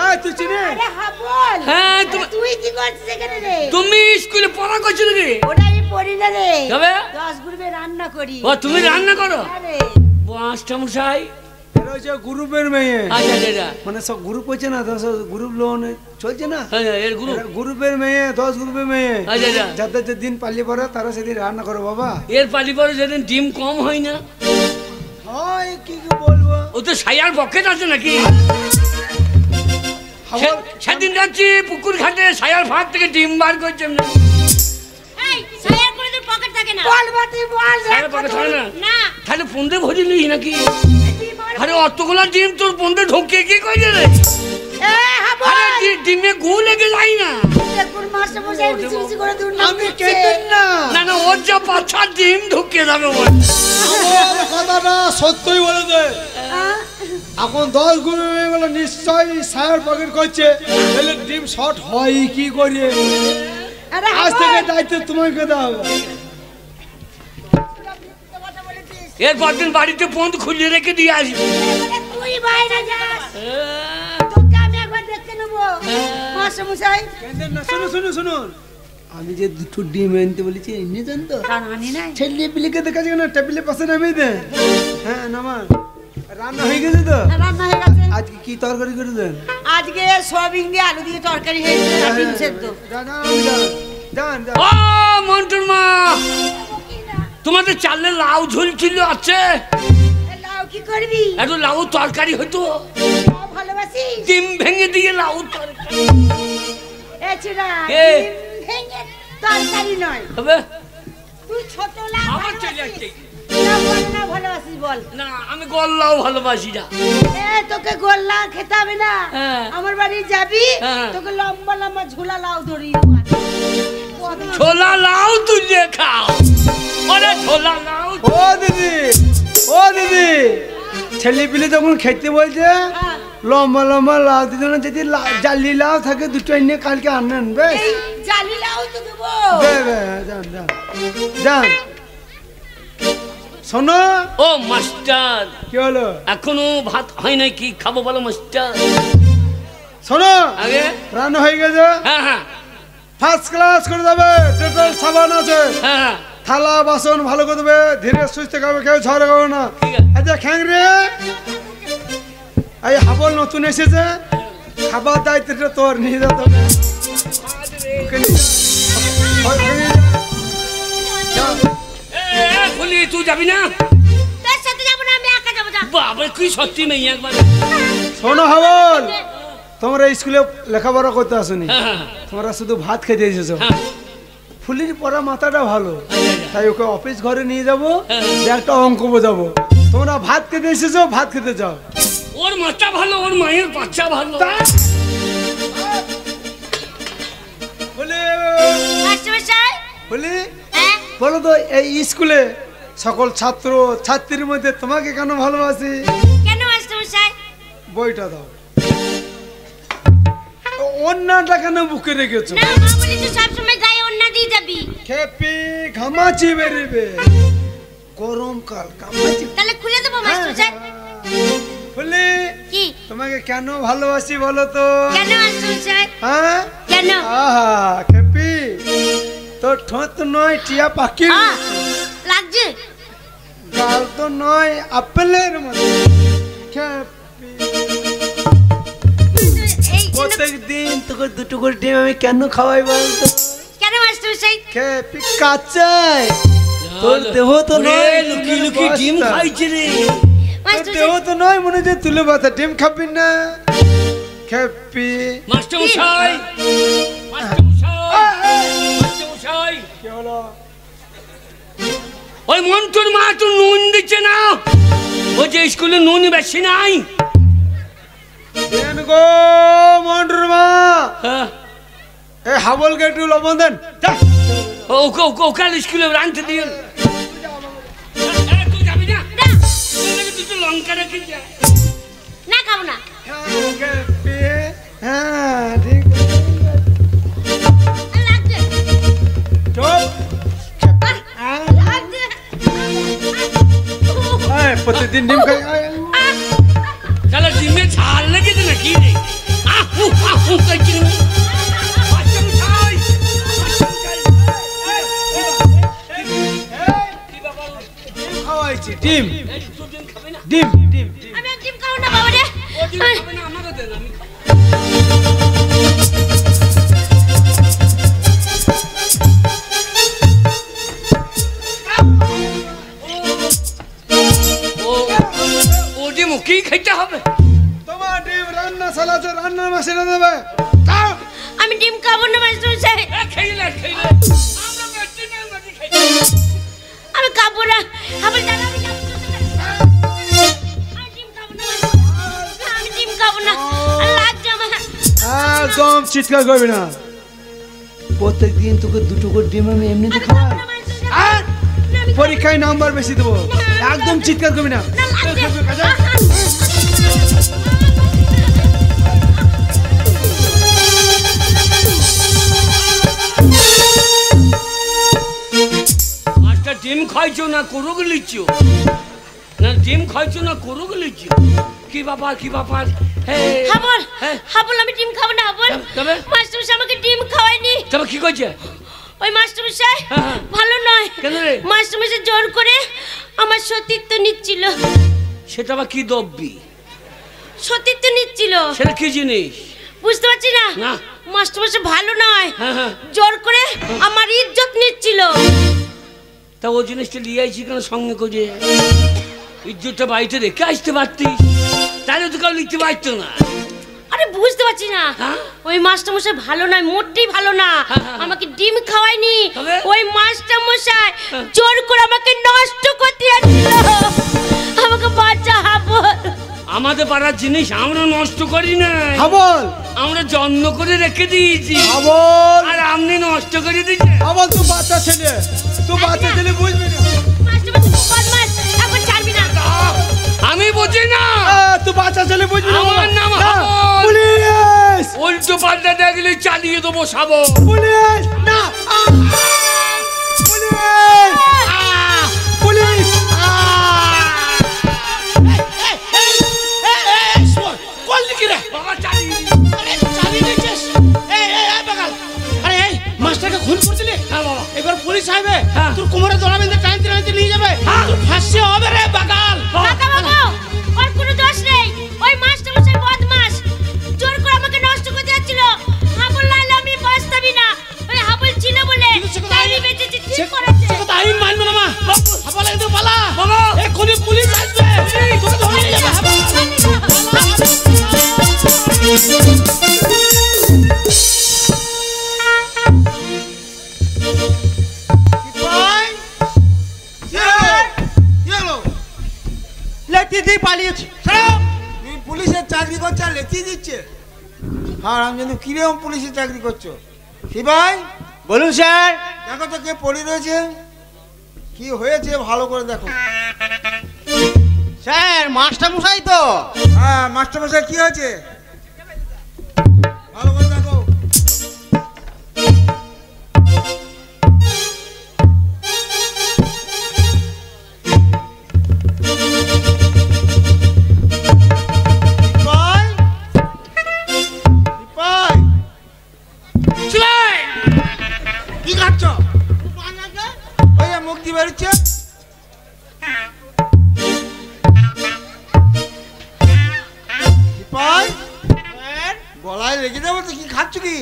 এই তুই চিনে আরে হাবল হ্যাঁ তুই কি করছিস এখানে রে তুমি স্কুলে পড়া করছো নাকি ওটা আমি পড়ি না রে তবে 10 গ্রুপে রান্না করি ও তুমি রান্না করো আরে মাস্টার মশাই এটা হচ্ছে গ্রুপের মেয়ে আচ্ছা আচ্ছা মানে সব গ্রুপ হচ্ছে না তো সব গ্রুপ লোন চলছে না আচ্ছা এর গুরু গ্রুপের মেয়ে 10 গ্রুপের মেয়ে আচ্ছা আচ্ছা যাদের যেদিন পাল্লি পড়ে তারা সেদিন রান্না করো বাবা এর পালি পরে যেদিন ডিম কম হয় না হয় কি কি বলবো ও তো সায়ার পকেট আছে নাকি সেদিন যাচ্ছি পুকুর ঘাটে সায়ার ফাঁক থেকে ডিম বার করছে এই সায়া করে তোর পকেট থাকে না বল বাতি বল সায়ার পকেট হয় না না তাহলে পন্দে ভরি নিস নাকি আরে অতগুলা ডিম তোর পন্দে ঢুকে কি কইছে রে এ হাবল আরে ডিমে গু লেগে যায় না দেখুন মাস্টার মশাই বিচি বিচি করে দূর না আমি কেটেন না না না ওর যা বাচ্চা ডিম ঢুকে যাবে বল আমার কথাটা সত্যই বলে দে এখন 10 গুণ হয়ে গেল নিশ্চয়ই সায়ার পকেট করছে তাহলে ডিম শর্ট হয় কি করে আরে আজ থেকে দায়িত্ব তোমাকে দাও এরপর দিন বাড়িতে পন্দ খুলে রেখে দিয়ে আসবি তুই বাইরে যাস তোকে আমি একবার দেখতে নেব মাস্টার মশাই শুনুন শুনুন শুনুন আমি যে দুটো ডিম আনতে বলেছি এনে জান তো রানি নাই ছেলে পিলিকে দেখা যায় না টেবিলের পাশে নামিয়ে দে হ্যাঁ নামা রান্না হয়ে গেছে তো রান্না হয়ে গেছে আজকে কি তরকারি করে দেন আজকে সয়াবিন দিয়ে আলু দিয়ে তরকারি হয়েছে আর ডিম সেদ্ধ যান ও মন্টুর মা তোমাদের চালে লাউ ঝুলছিল আছে লাউ কি করবি একটু লাউ তরকারি হতো লাউ ভালোবাসিস ডিম ভেঙে দিয়ে লাউ তরকারি এ ছিড়া কে? ডিম ভেঙে তরকারি নয় হবে তুই ছোট লাউ আবার চলে ভালোবাসিস? যাচ্ছে না বল না ভালোবাসিস বল না আমি গোল লাউ ভালোবাসি না এ তোকে গোল্লা খেতে হবে না হ্যাঁ। আমার বাড়ি যাবি হ্যাঁ। তোকে লম্বা লম্বা ঝোলা লাউ ধরিয়ে দেবো ছোলা লাউ তুলে খাও ওরে ছোলা লাউ ও দিদি ছেলে পিলে যখন খেতে বলছে লম্বা লম্বা লাউ দিতে না যদি জালি লাউ থাকে দুটো এনে কালকে আনেন বেশ এই জালি লাউ তো দেবো যান যান যান শোনো ও মাস্টার কি হলো এখনো ভাত হয় নাই কি খাবো বলো মাস্টার শোনো আগে রান্না হয়ে গেছে হ্যাঁ হ্যাঁ ফার্স্ট ক্লাস করে দেবে টোটাল সাবান আছে হ্যাঁ হ্যাঁ থালা বাসন ভালো করে দেবে ধীরে সুস্থ খাবে কেউ ঝড় খাবে না ঠিক আছে। আচ্ছা খ্যাংরে এই হাবল নতুন এসেছে, খাবার দায়িত্বটা তোর, নিয়ে যা তোকে। ওকে নিয়ে যা। যা। বলি তুই যাবি না? তোর সাথে যাবো না, আমি একা যাবো। যা। বাবা কি সত্যি নেই একবার। শোনো হাবল, তোমরা স্কুলে লেখাপড়া করতে আসোনি, তোমরা শুধু ভাত খেতে এসেছো। ফুলির পড়া মাথাটা ভালো, তাই ওকে অফিস ঘরে নিয়ে যাবো, একটা অঙ্ক বোঝাবো। তোমরা ভাত খেতে এসেছো, ভাত খেতে যাও। ওর মাথা ভালো, ওর মায়ের বাচ্চা ভালো। মাস্টারমশাই, বলি হ্যাঁ? বলো তো, এই স্কুলে সকল ছাত্র ছাত্রীর মধ্যে তোমাকে কেন ভালোবাসি? কেন মাস্টারমশাই? বইটা দাও। অন্যটা কেন বুকে রেখেছো? না, মা বলি তো সবসময় গায়ে ওড়না দিয়ে যাবি। খেপি ঘামাচি বেরিবে, গরমকাল ঘামাচি। তাহলে খুলে দেবো মাস্টারমশাই। বলি কি? তোমাকে কেন ভালোবাসি বলো তো? কেন মাস্টারমশাই? হ্যাঁ কেন? আহা খেপি, তোর ঠোঁট তো নয় টিয়া পাখি, লাগছে? গাল তো নয় আপেলের মতো। খেপি, এই জন্য- প্রত্যেক দিন তোকে দুটো করে ডিম আমি কেন খাওয়াই বলতো? কেন মাস্টারমশাই? খেপি কাঁচাই, তোর দেহ তো ওরে, নয় লুকিয়ে লুকিয়ে ডিম খাইছে রে। তোর দেহ তো নয় মনে যে তুলে বাতা, ডিম খাবি না? খেপি মাস্টারমশাই, মাস্টারমশাই, কি হলো? ওই মন্টুর মা তো নুন দিচ্ছে না, ও যে স্কুলে নুন বেশি নাই। দেন গো মন্টুর মা, হ্যাঁ, এই হাবলকে একটু লবণ দেন। যা। ওকে ওকে ওকে স্কুলে রাঁধতে দিও। তুই যাবি না? না, তুই তো লঙ্কা রেখে যা। না খাবো না। হ্যাঁ, খেপি, হ্যাঁ ঠিক আর লাগছে? চল। আর লাগছে? প্রতিদিন ডিম খাই। তাহলে ডিমে ঝাল লেগেছে নাকি রে? আহু আহু করছি না। মাস্টারমশাই, মাস্টারমশাই, কি বাবা? ডিম খাওয়াইছি, ডিম এই তুই ডিম খাবি না? ডিম ডিম ডিম। আমি আর ডিম খাবো না বাবা রে। ও ডিম খাবে না, আমাকে দেন, আমি খাবো। ও ডিম ওকেই খাইতে হবে। তোমার ডিম রান্না চালাতে, রান্নার মাসে দেবে। যাও। আমি ডিম খাবো না মাস্টারমশাই। খেলে খেলে আমরা বেশি না নাকি খাইতে। আমি খাবো না। আবার দাঁড়া, আমি যাবো তোর সাথে। আমি ডিম খাবো না মাস্টারমশাই। আমি ডিম খাবো না। আর লাগছে আমার। একদম চিৎকার করবি না। প্রত্যেক দিন তোকে দুটো করে ডিম আমি এমনিতে খাওয়াই। না মাস্টারমশাই। আর না, আমি পরীক্ষায় নাম্বার বেশি দেবো, একদম চিৎকার করবি না। না লাগছে। মাস্টার ডিম খাইছো না করো গেলিছো? না ডিম খাইছো না করো গেলিছো? কি ব্যাপার কি ব্যাপার? হাবল, হ্যাঁ। হাবল, আমি ডিম খাবো না হাবল। তবে? মাস্টারমশাই আমাকে ডিম খাওয়ায়নি। তবে কি করছে? ওই মাস্টারমশাই হ্যাঁ, হ্যাঁ। ভালো নয়। কেন রে? মাস্টারমশাই জোর করে আমার সতীত্ব নিচ্ছিল। সেটা আবার কি দব্বি? সতীত্ব নিচ্ছিল। সেটা কি জিনিস? বুঝতে পারছি না। না। মাস্টারমশাই ভালো নয়, হ্যাঁ হ্যাঁ। জোর করে আমার ইজ্জত নিচ্ছিল। তা ও জিনিসটা নিয়ে আইছি কেন সঙ্গে করে? ইজ্জতটা বাড়িতে রেখে আসতে পারতিস, তাহলে তো কেউ লিখতে পারতো না। আরে বুঝতে পারছি না। হ্যাঁ? ওই মাস্টারমশাই ভালো নয়, মোটেই ভালো না। হ্যাঁ, হ্যাঁ। আমাকে ডিম খাওয়ায়নি। তবে? ওই মাস্টারমশাই হ্যাঁ। জোর করে আমাকে নষ্ট করতে যাচ্ছিল। আমাকে বাচ্চা হাবল। আমাদের পাড়ার জিনিস আমরা নষ্ট করি না, হাবল আমরা যত্ন করে রেখে দিয়েছি। হাবল আর আপনি নষ্ট করে দিচ্ছেন। হাবল, তুই বাচ্চা ছেলে, তুই বাচ্চা ছেলে বুঝবি না। মাস্টারমশাই খুব বদমাশ, এখন ছাড়বি না। আমি বুঝি না, তুই বাচ্চা ছেলে বুঝবি না। আমার নাম না, হাবল। পুলিশ উল্টো পাল্টা দেখলে চালিয়ে দেবো সাবো। পুলিশ না, পুলিশ পুলিশ। বাবা চালিয়ে দিই। মাস্টারকে খুন করছিলি? হ্যাঁ বাবা। এবার পুলিশ আসবে, হ্যাঁ। তোর কোমরে দড়া বেঁধে টানতে টানতে নিয়ে যাবে, তোর ফাঁসি হবে রে বাগাল। কাকা বাবু, ওর কোনো দোষ নেই। ওই মাস্টারমশাই লেতি দিয়ে পালিয়েছে। তুমি পুলিশের চাকরি করছো আর লেখি দিচ্ছে? হ্যাঁ আমি জানি কিরকম পুলিশের চাকরি করছো। সিপাই বলুন স্যার। দেখো তো কে পড়ে রয়েছে, কি হয়েছে ভালো করে দেখো। স্যার মাস্টার মশাই তো। হ্যাঁ মাস্টার মশাই কি হয়েছে ভালো করে দেখো। কি খাচ্ছ? মুক্তি বেরোচ্ছে। গলায় লেগে যাবো তো, কি খাচ্ছ কি?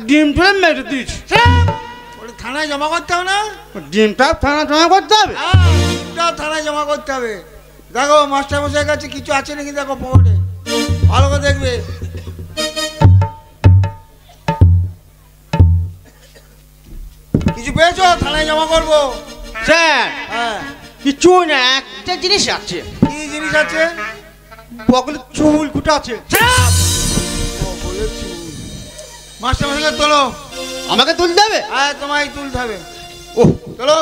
ডিমটা মেরে দিস। থানায় জমা করতে হবে না? ডিমটা থানা জমা করতে হবে। ডিমটাও থানায় জমা করতে হবে। দেখো মাস্টার মশাই কাছে কিছু আছে নাকি দেখো পকেটে, ভালো করে দেখবে। কিছু পেয়েছো? থানায় জমা করবো। স্যার হ্যাঁ কিছু না, একটা জিনিস আছে। কি জিনিস আছে? বগলে চুল কুটা আছে। মাস্টার মশাইকে তোলো। আমাকে তুলতে হবে? হ্যাঁ তোমায় তুলতে হবে। ও চলো।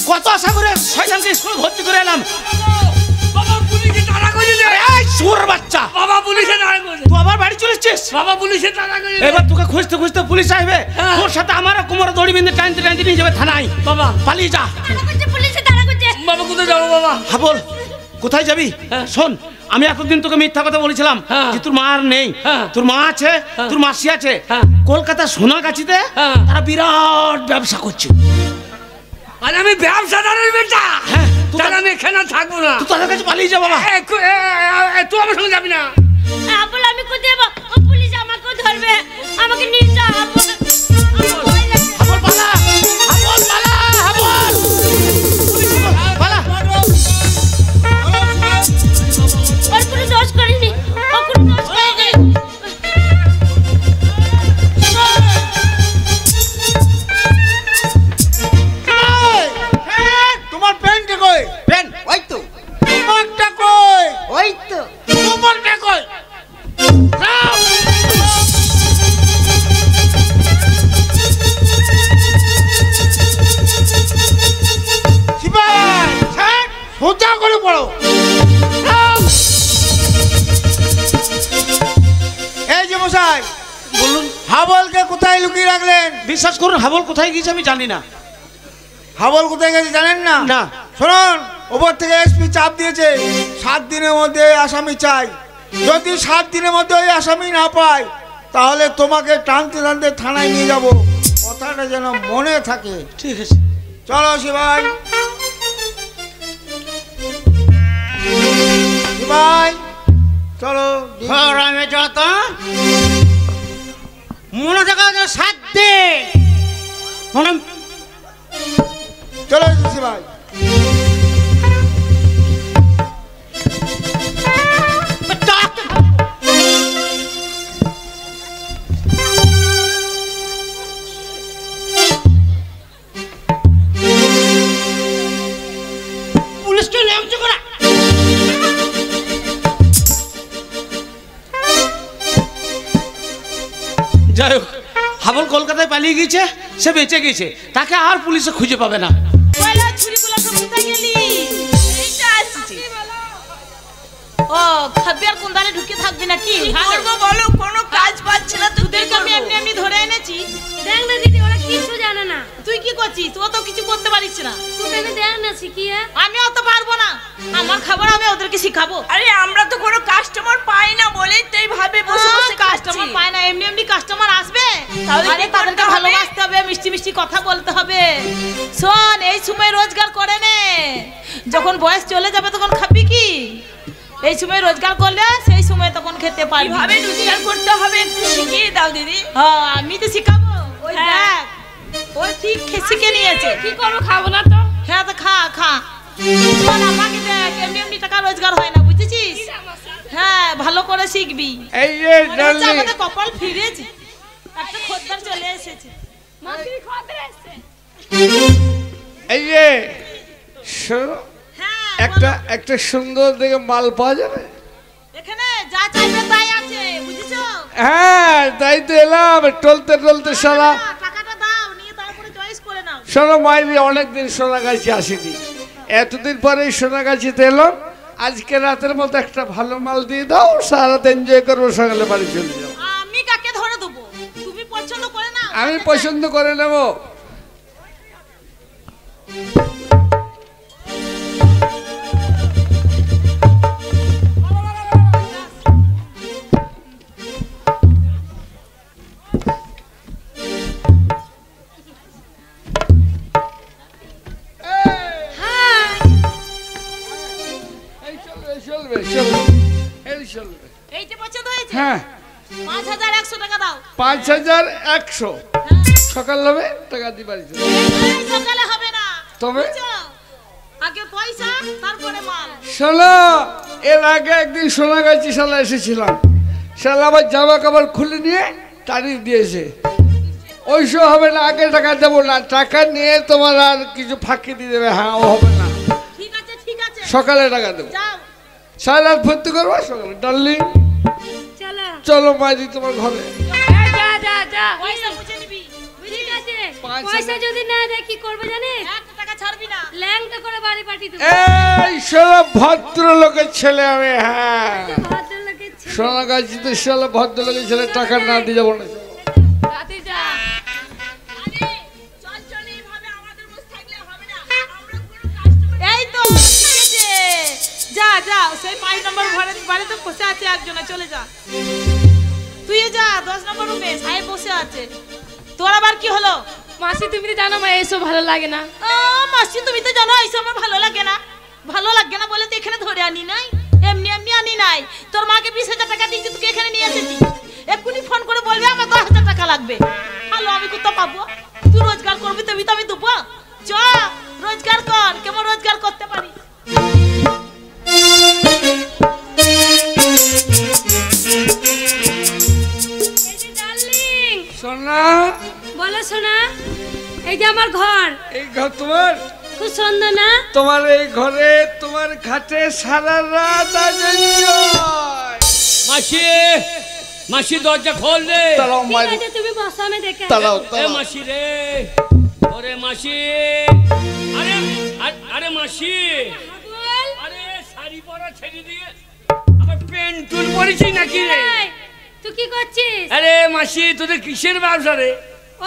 কত আশা করে শয়তানকে স্কুলে ভর্তি করে এলাম। বাবা পুলিশে তাড়া করে দিয়েছে। এই শুয়োর বাচ্চা, বাবা পুলিশে তাড়া করে তুই আবার বাড়ি চলে এসেছিস? বাবা পুলিশে তাড়া করে দিয়েছে। এবার তোকে খুঁজতে খুঁজতে পুলিশ আসবে। হ্যাঁ। তোর সাথে আমারও কোমরে দড়ি বেঁধে টানতে টানতে নিয়ে যাবে থানায়। বাবা পালিয়ে যা। পুলিশে তাড়া করছে। বাবা কোথায় যাবো বাবা? হাবল কোথায় যাবি? হ্যাঁ। শোন, আমি এতদিন তোকে মিথ্যা কথা বলেছিলাম হ্যাঁ। যে তোর মা আর নেই। হ্যাঁ। তোর মা আছে, হ্যাঁ। তোর মাসি আছে। হ্যাঁ। কলকাতা সোনাগাছিতে হ্যাঁ। তারা বিরাট ব্যবসা করছে। আর আমি ব্যবসাদারের বেটা। হ্যাঁ, তাহলে আমি এখানে থাকবো না। তুই তাদের কাছে পালিয়ে যা বাবা। তুই আমার সঙ্গে যাবি না। আবল আমি কোথায় যাব? ও পুলিশ আমাকে ধরবে, আমাকে নিয়ে যা আবল। হাবল পালা, হাবল পালা, হাবল পালা। ওর কোনো দোষ করিনি, ও কোনো দোষ করিনি। তোমার প্যান্টে কই? পেন ওই তো, তোমারটা কই? ওই তো। তোমারটা কই? সিপাই সোজা করে পড়ো। এই যে মশাই বলুন। হাবলকে কোথায় লুকিয়ে রাখলেন? বিশ্বাস করুন, হাবল কোথায় গিয়েছে আমি জানি না। হাবল কোথায় গেছে জানেন না? না। শুনুন, ওপর থেকে এসপি চাপ দিয়েছে 7 দিনের মধ্যে আসামি চাই। যদি 7 দিনের মধ্যে ওই আসামি না পাই তাহলে তোমাকে টানতে টানতে থানায় নিয়ে যাব। কথাটা যেন মনে থাকে। ঠিক আছে। চলো শিবাই, শিবাই চলো। আমি যত মনে থাকা 7 দিন মনে চলো শিবাই। পুলিশকে নামছে করা। যাই হোক, হাবল কলকাতায় পালিয়ে গিয়েছে, সে বেঁচে গেছে, তাকে আর পুলিশে খুঁজে পাবে না। পয়লা ছুরিগুলো সব কোথায় গেলি? এইটা আসছে। ও খাবি আর কোন দালে ঢুকে থাকবি নাকি? করবো বলো, কোনো কাজ পাচ্ছে না। তোদেরকে আমি এমনি এমনি ধরে এনেছি। দেখ না দিদি, ওরা কিছু জানে না। তুই কি করছিস? ও তো কিছু করতে পারিস না। তুমি আমি দেখ না শিখিয়ে। আমি অত পারবো না। আমার খাবার আমি ওদেরকে শিখাবো। আরে আমরা তো কোনো কাস্টমার পাই না বলেই তো এইভাবে বসে বসে কাস্টমার পায় না, এমনি এমনি কাস্টমার আসবে। তাহলে আরে কি তাদেরকে করতে হবে? ভালোবাসতে হবে, মিষ্টি মিষ্টি কথা বলতে হবে। শোন, এই সময় রোজগার করে নে, যখন বয়স চলে যাবে তখন খাবি কি? এই সময় রোজগার করলে সেই সময় তখন খেতে পারবি। কিভাবে রোজগার করতে হবে একটু শিখিয়ে দাও দিদি। হ্যাঁ, আমি তো শিখাবো। ওই হ্যাঁ। দেখ, ওই ঠিক শিখে নিয়েছে। কি করবো, খাবো না তো। হ্যাঁ তো খা খা। শোন আমাকে দেখ, এমনি এমনি টাকা রোজগার হয় না, বুঝেছিস? হ্যাঁ, ভালো করে শিখবি। এই যে ডার্লিং, আমাদের কপাল ফিরেছে, একটা খদ্দের চলে এসেছে। মাসি খদ্দের এসেছে। এই যে শোনো, হ্যাঁ, একটা সুন্দর দেখে মাল পাওয়া যাবে? এখানে যা চাইবে তাই আছে, বুঝেছো? হ্যাঁ, তাই তো এলাম। টলতে টলতে সারা টাকাটা দাও, নিয়ে তারপরে চয়েস করে নাও। শোনো মাইরি, অনেকদিন সোনাগাছি আসিনি, এতদিন পরে সোনাগাছিতে এলাম। আজকে রাতের মতো একটা ভালো মাল দিয়ে দাও, সারা রাত এনজয় করবো, সকালে বাড়ি চলে যাও। আমি কাকে ধরে দেবো? তুমি পছন্দ করে নাও। আমি পছন্দ করে নেব। এইটা পছন্দ হয়েছে? হ্যাঁ, 5100 টাকা দাও। 5100 সকাল হবে, টাকা দিয়ে বাড়ি চলে যাও। এই সকালে হবে না, তবে বুঝছো? আগে পয়সা, তারপরে মাল। শোনো, এর আগে একদিন সোনাগাছি শালা এসেছিলাম, শালা আবার জামা কাপড় খুলে নিয়ে তারিখ দিয়েছে। ওইসব হবে না, আগে টাকা দেবো না, টাকা নিয়ে তোমার আর কিছু ফাঁকি দিয়ে দেবে। হ্যাঁ, ও হবে না, ঠিক আছে ঠিক আছে, সকালে টাকা দেবো। যাও। সারা রাত ভর্তি করবো, সকালে ডার্লিং চলো চলো মাঝি তোমার ঘরে। যা যা যা পয়সা বুঝে নিবি, ঠিক আছে। 5000 পয়সা যদি না দেয় কি করবে জানিস? 1 টাকা ছাড়বি না। ল্যাংটা করে বাড়ি পাঠিয়ে দেবো। এই শালা ভদ্রলোকের ছেলে আমি। হ্যাঁ, ভদ্রলোকের ছেলে। সোনাগাছিতে শালা ভদ্রলোকের ছেলে, টাকা না দিয়ে যাবো না। রাতে যা। আরে চল চল, এইভাবে আমাদের বসে থাকলে হবে না, আমরা কোনো কাস্টমার। এই তো ঠিক আছে, যা যা, সেই 5 নম্বর ঘরে বাড়িতে বসে আছে একজনে, চলে যা। তুই যা 10 নম্বর রুমে, সাহেব বসে আছে। তোর আবার কি হলো? মাসি তুমি তো জানো আমার এইসব ভালো লাগে না। মাসি তুমি তো জানো এইসব আমার ভালো লাগে না। ভালো লাগে না বলে তো এখানে ধরে আনি নাই, এমনি এমনি আনি নাই। তোর মাকে 20,000 টাকা দিয়েছি, তোকে এখানে নিয়ে এসেছি। এক্ষুনি ফোন করে বলবে আমার 10,000 টাকা লাগবে। ভালো, আমি কোথাও পাবো? তুই রোজগার করবি, তবে তো আমি দেবো। চ রোজগার কর, কেমন রোজগার করতে পারি। ডার্লিং সোনা, বলো সোনা, এই যে আমার ঘর। এই ঘর তোমার? খুব সুন্দর না? তোমার এই ঘরে, তোমার খাটে সারা রাত আজ enjoy। মাসি, মাসি দরজা খোল রে। তারাও ঠিক মারি, আছে, তুমি বসো, আমি দেখে তারাও এ মাসি রে, ওরে মাসি। আরে আরে মাসি, বল। আরে শাড়ি পরা ছেড়ে দিয়ে আবার পেন টুল পরেছি নাকি রে? এই, তুই কি করছিস? আরে মাসি, তোদের কিসের ব্যবসা রে?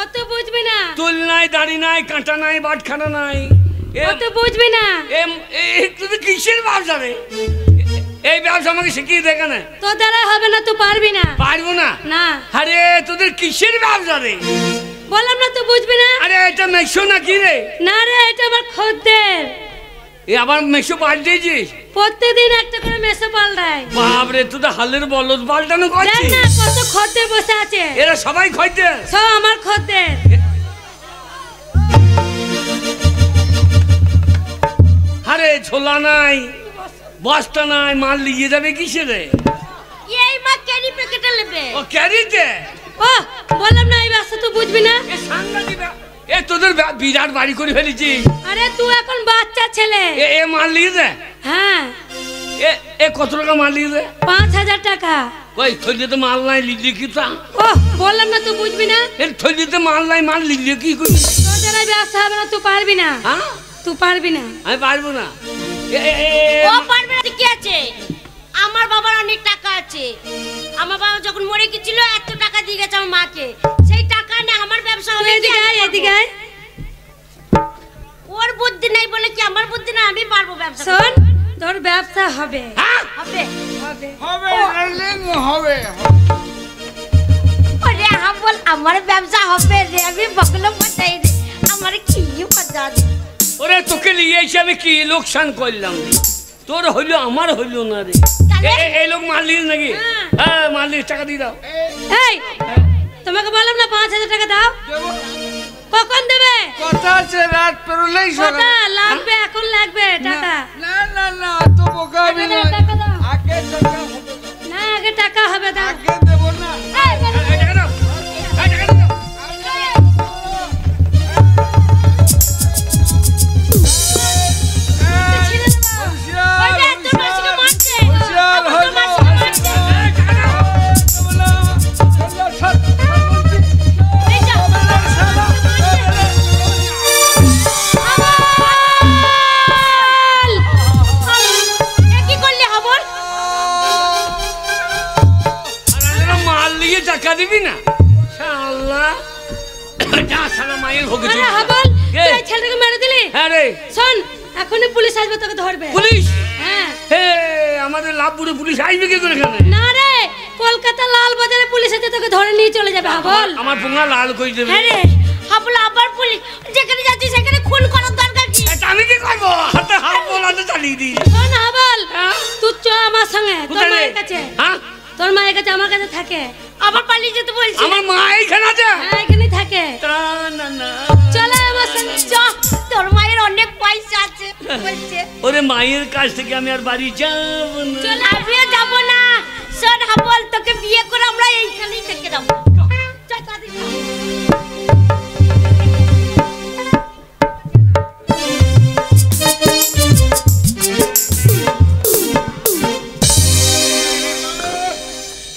অত বুঝবি না, তুল নাই, দাড়ি নাই, কাঁটা নাই, বাটখানা নাই। অত বুঝবি না। তোদের কিসের ব্যবসা রে? এই ব্যবসা আমাকে শিখিয়ে দে কেন? তোর দ্বারা হবে না, তুই পারবি না। পারবো না? না। আরে তোদের কিসের ব্যবসা রে? বললাম না, তুই বুঝবি না। আরে এটা মেশো নাকি রে? না রে, এটা আমার খদ্দের। এ আবার মেশো পাল্টেছিস? প্রত্যেকদিন একটা করে মেসো পাল্টায়। বাপরে, তোদের হালের বলদ পাল্টানো দেখ করছিস? না কত খদ্দের বসে আছে। এরা সবাই খইতে? সব আমার খদ্দের। আরে ছোলা নাই, বস্তা নাই, মাল নিয়ে যাবে কিসে রে? এই মা ক্যারি প্যাকেটে নেবে। ও ক্যারিতে? ও বললাম না, এই ব্যবসা তুই বুঝবি না। এ সাংঘাতিক এ তোদের বিরাট বাড়ি করে ফেলেছিস। আরে তুই এখন বাচ্চা ছেলে। এ মাল নিয়ে দে। হ্যাঁ, এ কত টাকা মাল নিয়ে দে? 5,000 টাকা। ওই থলিতে মাল নাই, লিখলি কি তা? ও বললাম না, তুই বুঝবি না। এর থলিতে মাল নাই, মাল লিখলি কি করবি? তোর দ্বারা ব্যবসা হবে না, তুই পারবি না। হ্যাঁ, তুই পারবি না। আমি পারবো না। ও পারবে না, কি আছে? আমার বাবার অনেক টাকা আছে। আমার বাবা যখন মরে গেছিল, এত টাকা দিয়ে গেছে আমার মাকে। সেই টাকা নিয়ে আমার ব্যবসা হবে। এদিকে ওর বুদ্ধি নাই বলে কি আমার বুদ্ধি না? আমি পারবো ব্যবসা। শোন, তোর ব্যবসা হবে। হবে হবে হবে ডার্লিং, হবে। ওরে হাম বল, আমার ব্যবসা হবে রে। আমি বকলো মতাই রে, আমার কি মজা রে। ওরে তোকে নিয়ে এসে আমি কি লোকসান করলাম রে? তোর হইলো, আমার হইলো না রে। এই লোক মাল নিস নাকি? হ্যাঁ, মাল নিস, টাকা দিয়ে দাও। এই তোমাকে বললাম না 5,000 টাকা দাও। কখন দেবে? কথা আছে, রাত পেরোলেই কথা লাগবে, এখন লাগবে টাকা না না না তো বোকা আমি নয়। টাকা দাও আগে টাকা হবে না। না আগে টাকা হবে দাও আগে দেবো না। এই, বেরো। টাকা দাও টাকা দাও ছেড়ে দাও। ওই যে তোর মাসিকে মারছে। হুঁশিয়ার তোর হয়ে যাও। মাসিকে মারছে। এই যা। এ কি করলি হাবল? মাল নিয়ে টাকা দিবি না শালা যা শালা মায়ের ভোগে আরে চলে যা। হাবল, কে? তুই এই ছেলেটাকে মেরে দিলি? হ্যাঁ রে শোন, এখনই পুলিশ আসবে তোকে ধরবে। পুলিশ হ্যাঁ। হে আমাদের লাভপুরে পুলিশ আসবে কি করে এখানে না রে, কলকাতা লাল বাজারে পুলিশ এসে তোকে ধরে নিয়ে চলে যাবে হাবল। আমার পোঙা লাল করে দেবে হ্যাঁ রে, হাবল আবার পুলিশ যেখানে যাচ্ছিস সেখানে খুন করার দরকার কি? এটা আমি কি করবো হাতে হাত বলাতে চালিয়ে দিই শোন হাবল, হ্যাঁ? তুই চ আমার সঙ্গে তোর কোথায় রে? মায়ের কাছে। হ্যাঁ তোর মায়ের কাছে আমার কাছে থাকে। আবার পালিয়ে যেতে বলছি। আমার মা এইখানে আছে হ্যাঁ, এখানেই থাকে। তা না না চলো আমার সঙ্গে চ। তোর মায়ের অনেক পয়সা আছে বলছে। ওরে মায়ের কাছ থেকে আমি আর বাড়ি যাব না চল, আমিও যাবো না। শোন হাবল, তোকে বিয়ে করে আমরা এইখানেই থেকে যাবো। চল, তাড়াতাড়ি চল।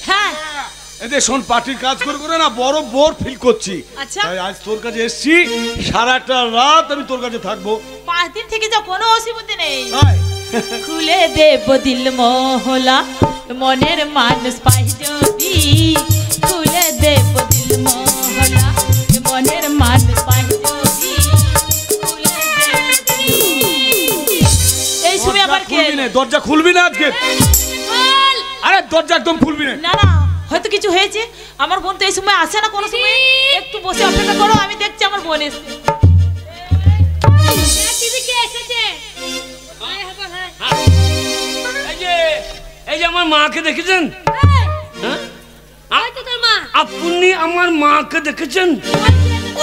হ্যাঁ এদের শোন পার্টির কাজ করে করে না বড় বোর ফিল করছি। আচ্ছা। তাই আজ তোর কাছে এসেছি, সারাটা রাত আমি তোর কাছে থাকবো। 5 দিন থেকে যা কোনো অসুবিধা নেই। আয়। খুলে দেব দিল মহলা মনের মানুষ পাই যদি খুলে দেব দিল মহলা মনের মানুষ পাই যদি খুলে দেব দিল। এই সময় আবার কে? খুলবি না, দরজা খুলবি না আজকে। বল। আরে দরজা একদম খুলবি না। না না, হয়তো কিছু হয়েছে। আমার বোন তো এই সময় আসে না কোনো সময়। একটু বসে অপেক্ষা করো, আমি দেখছি আমার বোন এসে। দিদি কে এসেছে? আয় হাবল, হ্যাঁ। এই যে আমার মাকে দেখেছেন এই, হ্যাঁ ওই তো তোর মা। আপনি আমার মাকে দেখেছেন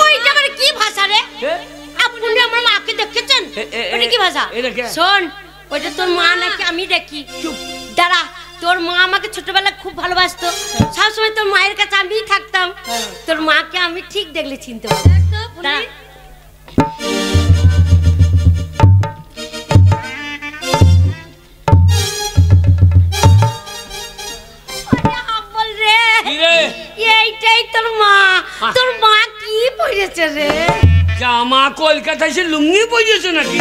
ওইটা মানে কি ভাষা রে? এ? আপনি আমার মাকে দেখেছেন? ওটা কি ভাষা? এটা কে? শোন, ওইটা তোর মা নাকি আমি দেখি। চুপ দাঁড়া। তোর মা আমাকে ছোটবেলায় খুব ভালোবাসতো। সবসময় তোর মায়ের কাছে আমিই থাকতাম। তোর মাকে আমি ঠিক দেখলে চিনতে পারবো। দাঁড়া। ওরে হাবল রে, কি রে এইটাই তোর মা। তোর মা কি পড়েছে রে? জামা কলকাতায় সে লুঙ্গি পরেছে নাকি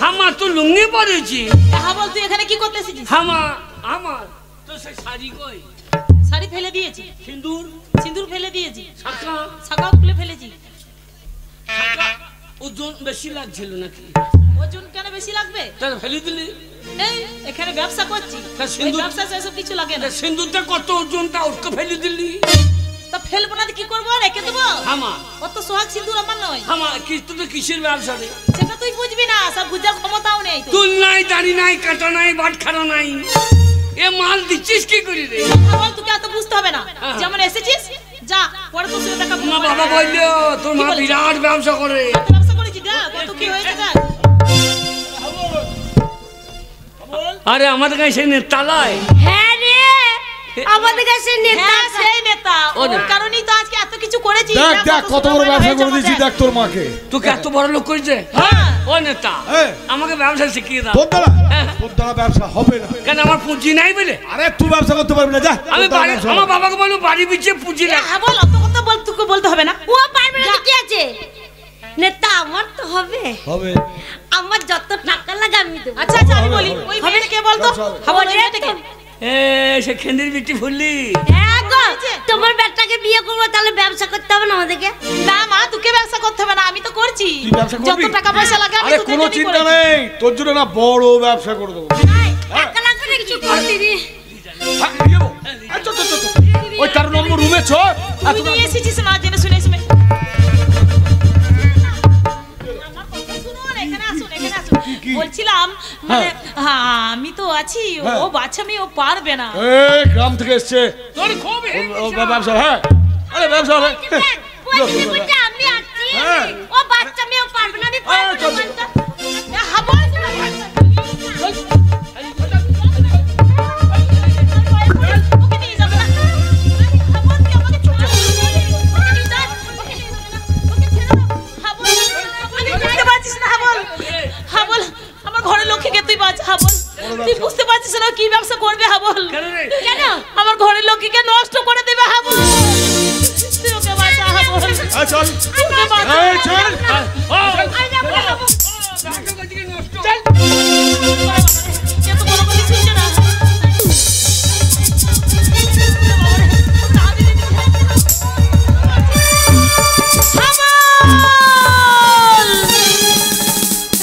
আমার তো লুঙ্গি পরেছি হ্যাঁ বল, তুই এখানে কি করতে এসেছিস? আমার তো সে শাড়ি কই শাড়ি ফেলে দিয়েছি, সিঁদুর সিঁদুর ফেলে দিয়েছি, শাখা শাখাও খুলে ফেলেছি। ওজন বেশি লাগছিল নাকি ওজন কেন বেশি লাগবে? তার ফেলে দিলি এই এখানে ব্যবসা করছি, তা এই সিঁদুর- ব্যবসা এসব কিছু লাগে না। সিঁদুরটা কত ওজনটা ওকে ফেলে দিলি তা ফেলবো না তো কি করবো, রেখে দেবো? আমার অত সোহাগ সিঁদুর আমার নয়। কিন্তু তো কিসের ব্যবসা রে সেটা তুই বুঝবি না, সব বুঝার ক্ষমতাও নেই তোর। তুল নাই দাড়ি নাই কাটা নাই বাটখারা নাই এ মাল দিচ্ছিস কি করি রে বল, তোকে এত বুঝতে হবে না। যেমন এসেছিস যা, পরে তোর সাথে দেখা মা বাবা বললো তোর মা বিরাট ব্যবসা করে এত ব্যবসা করেছি, দেখ কত কি হয়েছে দেখ। আরে আমাদের কাছে সেই নেতালায় হ্যাঁ রে, আমাদের কাছে নেতা হ্যাঁ, সেই নেতা। ও ওর না। কারণেই তো আজকে এত কিছু করেছি। দেখ দেখ কত বড় সুন্দর ব্যবসা হয়েছে করে দিয়েছি, আমাদের। দেখ তোর মাকে। তোকে এত বড় লোক করেছে হ্যাঁ। ও নেতা হ্যাঁ। আমাকে ব্যবসা শিখিয়ে দাও তোর দ্বারা হ্যাঁ। তোর দ্বারা ব্যবসা হবে না। কেন আমার পুঁজি নাই বলে আরে তুই ব্যবসা করতে পারবি না, যা। আমি তোর দ্বারা বাড়ি ব্যবসা আমার হবে না। বাবাকে বলবো বাড়ি পিছিয়ে পুঁজি না হ্যাঁ বল, অত কথা বল, তোকে বলতে হবে না। ও পারবে না তো কি আছে? নেতা আমার তো হবে। হবে। আমার যত টাকা লাগে আমি দেবো। আচ্ছা আচ্ছা, আমি বলি ওই মেয়েটা কে বলতো? ব্যবসা হবে। হ্যাঁ বল, ওই মেয়েটা কে? এ সে খেন্দির বিটি ফুললি হ্যাঁ গো, তোমার বেটাকে বিয়ে করবো তাহলে ব্যবসা করতে হবে না আমাদেরকে? না মা, তোকে ব্যবসা করতে হবে না, আমি তো করছি। তুই ব্যবসা যত করবি? টাকা পয়সা লাগে আমি আরে তোদের কোনো জন্যই চিন্তা করেছি। নেই, তোর জন্য না বড় ব্যবসা করে দেবো। টাকা লাগবে কিছু করতে দি। হ্যাঁ, নিয়ে যাবো। এই চল, চল, চল, চল। ওই 13 নম্বর রুমে চ। তুই নিয়ে এসেছিস না জেনে শুনে শুনে। আমার কথা শুনুন, এখানে আসুন, এখানে আসুন। কি? বলছিলাম মানে হ্যাঁ, আমি তো আছি, হ্যাঁ। ও বাচ্চা মেয়ে, ও পারবে না। এই গ্রাম থেকে এসছে, তোর খুব ও ব্যবসা। হ্যাঁ, আরে ব্যবসা হবে। পয়সা দিতে আমি আছি। হ্যাঁ। ও বাচ্চা মেয়েও পারবে না, আমি পারবো না চল, চল। বলতো। এ, হাবল, তুই বুঝতে পারছিস না কি ব্যবসা করবে হাবল? কেন রে? কেন? আমার ঘরের লোককে নষ্ট করে দেবে হাবল। তুই ওকে বাঁচা হাবল। চল ওকে বাঁচা। এই চল এ তো কোনো কথা শুনছে না।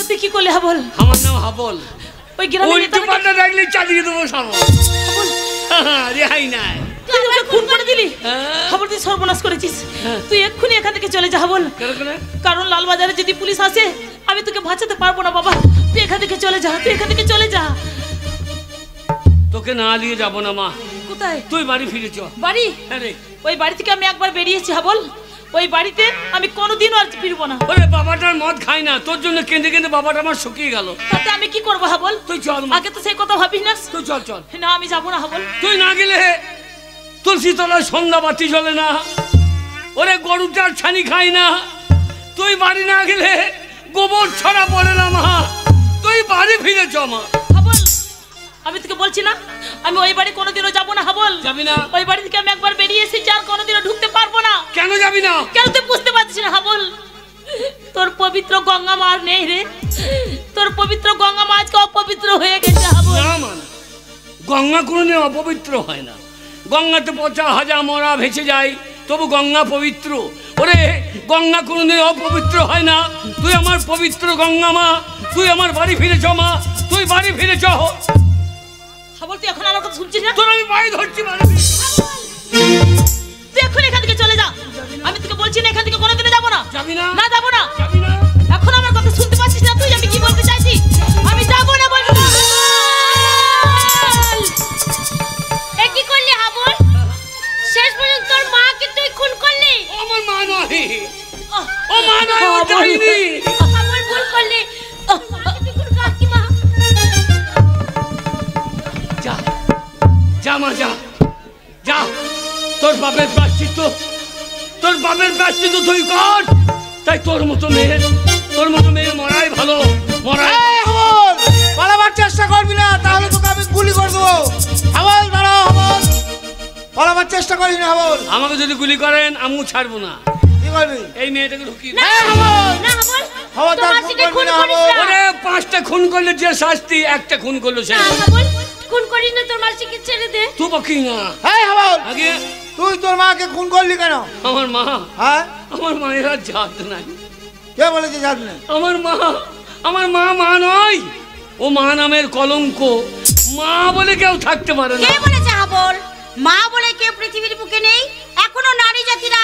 তুই কি করলে হাবল? আমার নাম হাবল। ওই গ্রামে উল্টো পাল্টা দেখলে চালিয়ে দেবো সামনে। রেহাই নাই। তুই ওকে খুন করে দিলি। হ্যাঁ। হাবল তুই সর্বনাশ করেছিস। তুই এক্ষুনি এখান থেকে চলে যা হাবল। কেন? কারণ লালবাজারে যদি পুলিশ আসে আমি তোকে বাঁচাতে পারবো না বাবা। তুই এখান থেকে চলে যা, তুই এখান থেকে চলে যা। তোকে না নিয়ে যাবো না মা। কোথায়? তুই বাড়ি ফিরে চ। বাড়ি? হ্যাঁ রে। ওই বাড়ি থেকে আমি একবার বেরিয়েছি হাবল। ওই বাড়িতে আমি কোনোদিনও আর ফিরবো না। ওরে বাবাটার মদ খাই না, তোর জন্য কেঁদে কেঁদে বাবাটা আমার শুকিয়ে গেল। তাতে আমি কি করবো হাবল? তুই চল মা। আগে তো সেই কথা ভাবিস না। তুই চল চল। না আমি যাবো না হাবল। তুই না গেলে তুলসী তলায় সন্ধ্যা বাতি জ্বলে না। ওরে গরুটার ছানি খাই না। তুই বাড়ি না গেলে গোবর ছড়া পড়ে না মা। তুই বাড়ি ফিরে চ মা। হাবল আমি তোকে বলছি না আমি ওই বাড়ি কোনোদিনও যাবো না হাবল। যাবি না? ওই বাড়ি থেকে আমি একবার বেরিয়ে এসেছি আর কোনোদিনও ঢুকতে পারবো না। কেন যাবি না? কেন তুই বুঝতে পারছিস না হাবল? তোর পবিত্র গঙ্গা মা আর নেই রে। তোর পবিত্র গঙ্গা মা আজকে অপবিত্র হয়ে গেছে হাবল। না মানে গঙ্গা কোনোদিন অপবিত্র হয় না। গঙ্গাতে পচা হাজা মরা ভেসে যায়, তবু গঙ্গা পবিত্র। ওরে গঙ্গা কোনোদিন অপবিত্র হয় না। তুই আমার পবিত্র গঙ্গা মা। তুই আমার বাড়ি ফিরে চ মা। তুই বাড়ি ফিরে চ। হাবল তুই এখন আমার কথা শুনছিস না? তোর আমি পায়ে ধরছি বাড়ি। তুই এখন এখান থেকে চলে যা। আমি তোকে বলছি না এখান থেকে কোনোদিনও যাবো না। যাবি না? না যাবো না। যাবি না? এখন আমার কথা শুনতে পাচ্ছিস না তুই? আমি কি বলতে চাইছি? আমি যাবো না বলবো না। এ কি করলি হাবল? শেষ পর্যন্ত তোর মাকে তুই খুন করলি। ও আমার মা নয়। ও মা নয়, ও ডাইনি। হাবল ভুল করলি। মাকে তুই খুন কর কি মা? যা যা মা যা যা। তোর বাপের প্রায়শ্চিত্ত, তোর বাপের প্রায়শ্চিত্ত তুই কর। তাই তোর মতো মেয়ের মরাই ভালো। মরাই পালাবার চেষ্টা করবি না, তাহলে তোকে আমি গুলি করে দেবো। হাবল দাঁড়াও, হাবল পালাবার চেষ্টা করিস না হাবল। আমাকে যদি গুলি করেন আমিও ছাড়বো না। কি করবি? এই মেয়েটাকে ঢুকিয়ে না হাবল হাবল তোর তার মাসিকে খুন খুন করবি না করিস হাবল। না। ওরে 5টা খুন করলে যে শাস্তি, একটা খুন করলো সে। না হাবল খুন করিস না, তোর মাসিকে ছেড়ে দে। তুই বকি না। এই হাবল আগে তুই তোর মাকে খুন করলি কেন? আমার মা, হ্যাঁ আমার মায়ের আর জাত নাই। কে বলেছে জানি না? আমার মা নয়। ও মা নামের কলঙ্ক। মা বলে কেউ থাকতে পারে না। কে বলেছে হাবল? মা বলে কেউ পৃথিবীর বুকে নেই। এখনো নারী জাতিরা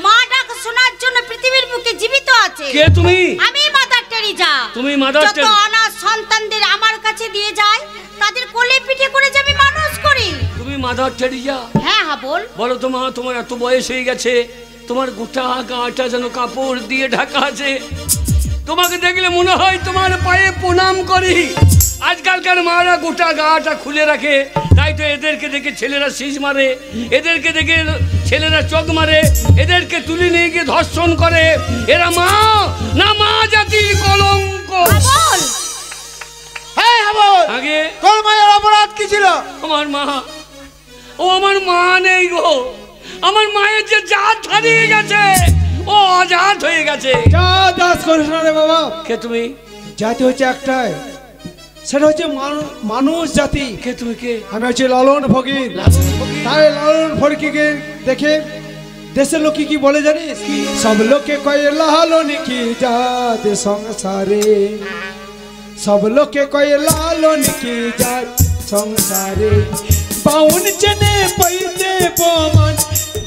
মা ডাক শোনার জন্য পৃথিবীর বুকে জীবিত আছে। কে তুমি? আমি মাদার টেরিজা। তুমি মাদার যত অনাথ সন্তানদের আমার কাছে দিয়ে যায় তাদের কোলে পিঠে করে যে আমি মানুষ করি। তুমি মাদার টেরিজা? হ্যাঁ হাবল। বলো তো মা, তোমার এত বয়স হয়ে গেছে, তোমার গোটা গাটা যেন কাপড় দিয়ে ঢাকা আছে। তোমাকে দেখলে মনে হয় তোমার পায়ে প্রণাম করি। আজকালকার মারা গোটা গাটা খুলে রাখে, তাই তো এদেরকে দেখে ছেলেরা শীষ মারে, এদেরকে দেখে ছেলেরা চোখ মারে, এদেরকে তুলে নিয়ে গিয়ে ধর্ষণ করে। এরা মা না, মা জাতির কলঙ্ক। হাবল এই হাবল আগে তোর মায়ের অপরাধ কি ছিল? আমার মা, ও আমার মা নেই গো। আমার মায়ের যে জাত হারিয়ে গেছে, ও আজাদ হয়ে গেছে। যা দাস করিস না রে বাবা। কে তুমি? জাতি হচ্ছে একটাই, সেটা হচ্ছে মানুষ জাতি। কে তুমি? কে? আমি হচ্ছে লালন ফকির। তাই লালন ফকিরকে দেখে দেশের লোক কি বলে জানিস? সব লোকে কয় লালন কি জাত সংসারে, সব লোকে কয় লালন কি জাত সংসারে। বাউন জনে পৈতে প্রমাণ,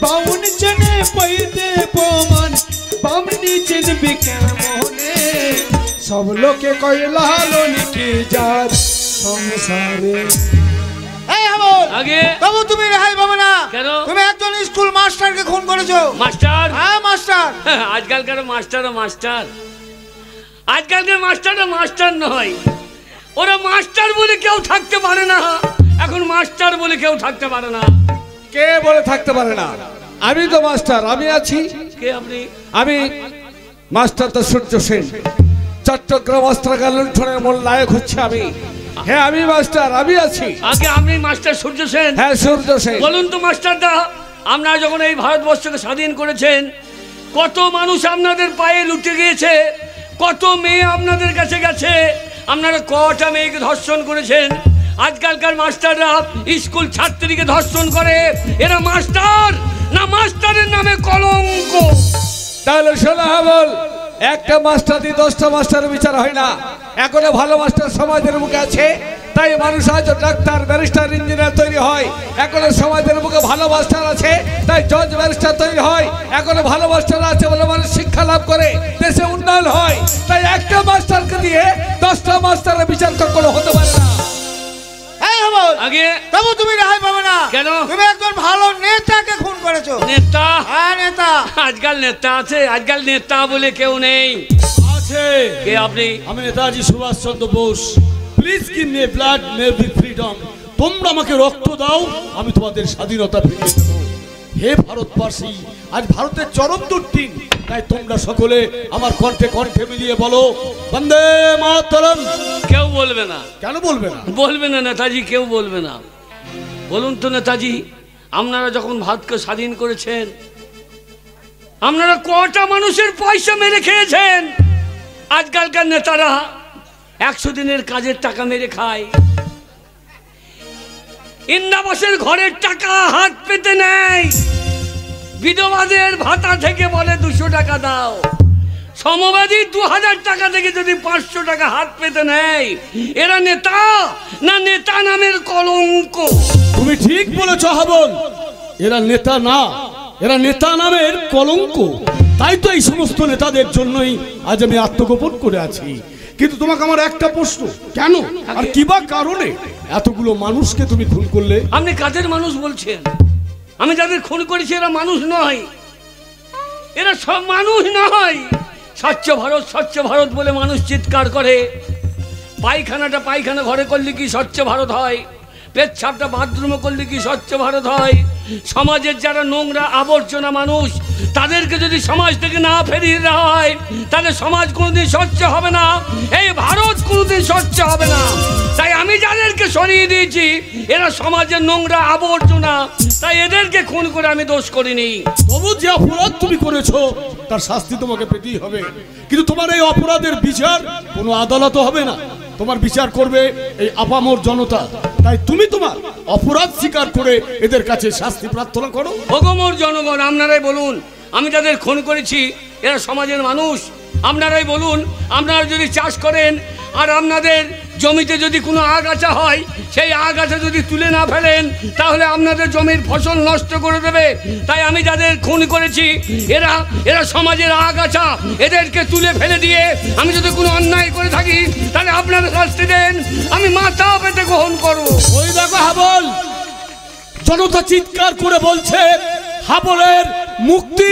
বাউন জনে পৈতে প্রমাণ, বামনি চিনবি কেমনে। সব লোকে কয় লালন কি জাত সংসারে। এই হাবল আগে তবু তুমি রেহাই পাবে না। কেন? তুমি একজন স্কুল মাস্টারকে খুন করেছো। মাস্টার? হ্যাঁ মাস্টার। আজকালকার মাস্টার, আজকালকার মাস্টার নয়। ওরা মাস্টার বলে কেউ থাকতে পারে না। এখন মাস্টার বলে কেউ থাকতে পারে না। কে বলে থাকতে পারে না? আমি তো মাস্টার, আমি আছি। কে আপনি? আমি মাস্টার তো সূর্য সেন। চট্টগ্রাম অস্ত্রাগার লুণ্ঠনের মূল নায়ক হচ্ছে আমি। হ্যাঁ আমি মাস্টার, আমি আছি। আগে আপনি মাস্টার সূর্য সেন? হ্যাঁ সূর্য সেন। বলুন তো মাস্টারদা, আপনারা যখন এই ভারতবর্ষকে স্বাধীন করেছেন, কত মানুষ আপনাদের পায়ে লুটে গিয়েছে, কত মেয়ে আপনাদের কাছে গেছে, আপনারা কটা মেয়েকে ধর্ষণ করেছেন। আজকালকার মাস্টাররা স্কুল ছাত্রীকে ধর্ষণ করে, এরা মাস্টার না মাস্টারের নামে কলঙ্ক? তাহলে শোনা বল, একটা মাস্টার দিয়ে 10টা মাস্টারের বিচার হয় না। এখনো ভালো মাস্টার সমাজের মুখে আছে, তাই মানুষ আজ ডাক্তার, ব্যারিস্টার, ইঞ্জিনিয়ার তৈরি হয়। এখনো সমাজের মুখে ভালো মাস্টার আছে, তাই জজ, ব্যারিস্টার তৈরি হয়। এখনো ভালো মাস্টার আছে বলে মানুষ শিক্ষা লাভ করে, দেশে উন্নয়ন হয়। তাই একটা মাস্টারকে দিয়ে 10টা মাস্টারের বিচার কখনো হতে পারে না। আগে তবু তুমি রেহাই পাবে না। কেন? তুমি একজন ভালো নেতাকে খুন করেছো। নেতা? হ্যাঁ নেতা। আজকাল নেতা আছে? আজকাল নেতা বলে কেউ নেই। আছে। কে আপনি? আমি Netaji Subhash Chandra Bose. Please give me blood, may be freedom. তোমরা আমাকে রক্ত দাও, আমি তোমাদের স্বাধীনতা ফিরিয়ে দেবো। হে ভারতবাসী, আজ ভারতের চরম দুর্দিন, তাই তোমরা সকলে আমার কণ্ঠে কণ্ঠে মিলিয়ে বলো বন্দে মাতরম। কেউ বলবে না। কেন বলবে না? বলবে না নেতাজি, কেউ বলবে না। বলুন তো নেতাজি, আপনারা যখন ভারতকে স্বাধীন করেছেন, আপনারা কটা মানুষের পয়সা মেরে খেয়েছেন? আজকালকার নেতারা 100 দিনের কাজের টাকা মেরে খায়, ইন্দাবাসের ঘরের টাকা হাত পেতে নেয়, বিধবাদের ভাতা থেকে বলে 200 টাকা দাও, সমবাদী 2000 টাকা থেকে যদি 500 টাকা হাত পেতে নেয়, এরা নেতা না নেতা নামের কলঙ্ক? তুমি ঠিক বলেছ হাবল, এরা নেতা না, এরা নেতা নামের কলঙ্ক। তাই তো এই সমস্ত নেতাদের জন্যই আজ আমি আত্মগোপন করে আছি। কিন্তু তোমাকে আমার একটা প্রশ্ন, কেন আর কিবা কারণে এতগুলো মানুষকে তুমি খুন করলে? আপনি কাদের মানুষ বলছেন? আমি যাদের খুন করেছি এরা মানুষ নয়, এরা সব মানুষ নয়। স্বচ্ছ ভারত, স্বচ্ছ ভারত বলে মানুষ চিৎকার করে। পায়খানাটা পায়খানা ঘরে করলে কি স্বচ্ছ ভারত হয়? পেচ্ছাপটা বাথরুমে করলে কি স্বচ্ছ ভারত হয়? সমাজের যারা নোংরা আবর্জনা মানুষ, তাদেরকে যদি সমাজ থেকে না ফেরিয়ে দেওয়া হয়, তাহলে সমাজ কোনোদিন স্বচ্ছ হবে না, এই ভারত কোনোদিন স্বচ্ছ হবে না। তাই আমি যাদেরকে সরিয়ে দিয়েছি এরা সমাজের নোংরা আবর্জনা, তাই এদেরকে খুন করে আমি দোষ করিনি। তবু যে অপরাধ তুমি করেছো তার শাস্তি তোমাকে পেতেই হবে। কিন্তু তোমার এই অপরাধের বিচার কোনো আদালত হবে না, তোমার বিচার করবে এই আপামর জনতা। তাই তুমি তোমার অপরাধ স্বীকার করে এদের কাছে শাস্তি প্রার্থনা করো। ভগমর জনগণ, আপনারাই বলুন, আমি যাদের খুন করেছি এরা সমাজের মানুষ। আপনারাই বলুন, আপনারা যদি চাষ করেন আর আপনাদের জমিতে যদি কোনো আগাছা হয়, সেই আগাছা যদি তুলে না ফেলেন তাহলে আপনাদের জমির ফসল নষ্ট করে দেবে। তাই আমি যাদের খুন করেছি এরা এরা সমাজের আগাছা, এদেরকে তুলে ফেলে দিয়ে আমি যদি কোনো অন্যায় করে থাকি তাহলে আপনারা শাস্তি দেন, আমি মাথা পেতে গ্রহণ করবো। ওই দেখো হাবল, জনতা চিৎকার করে বলছে হাবলের মুক্তি।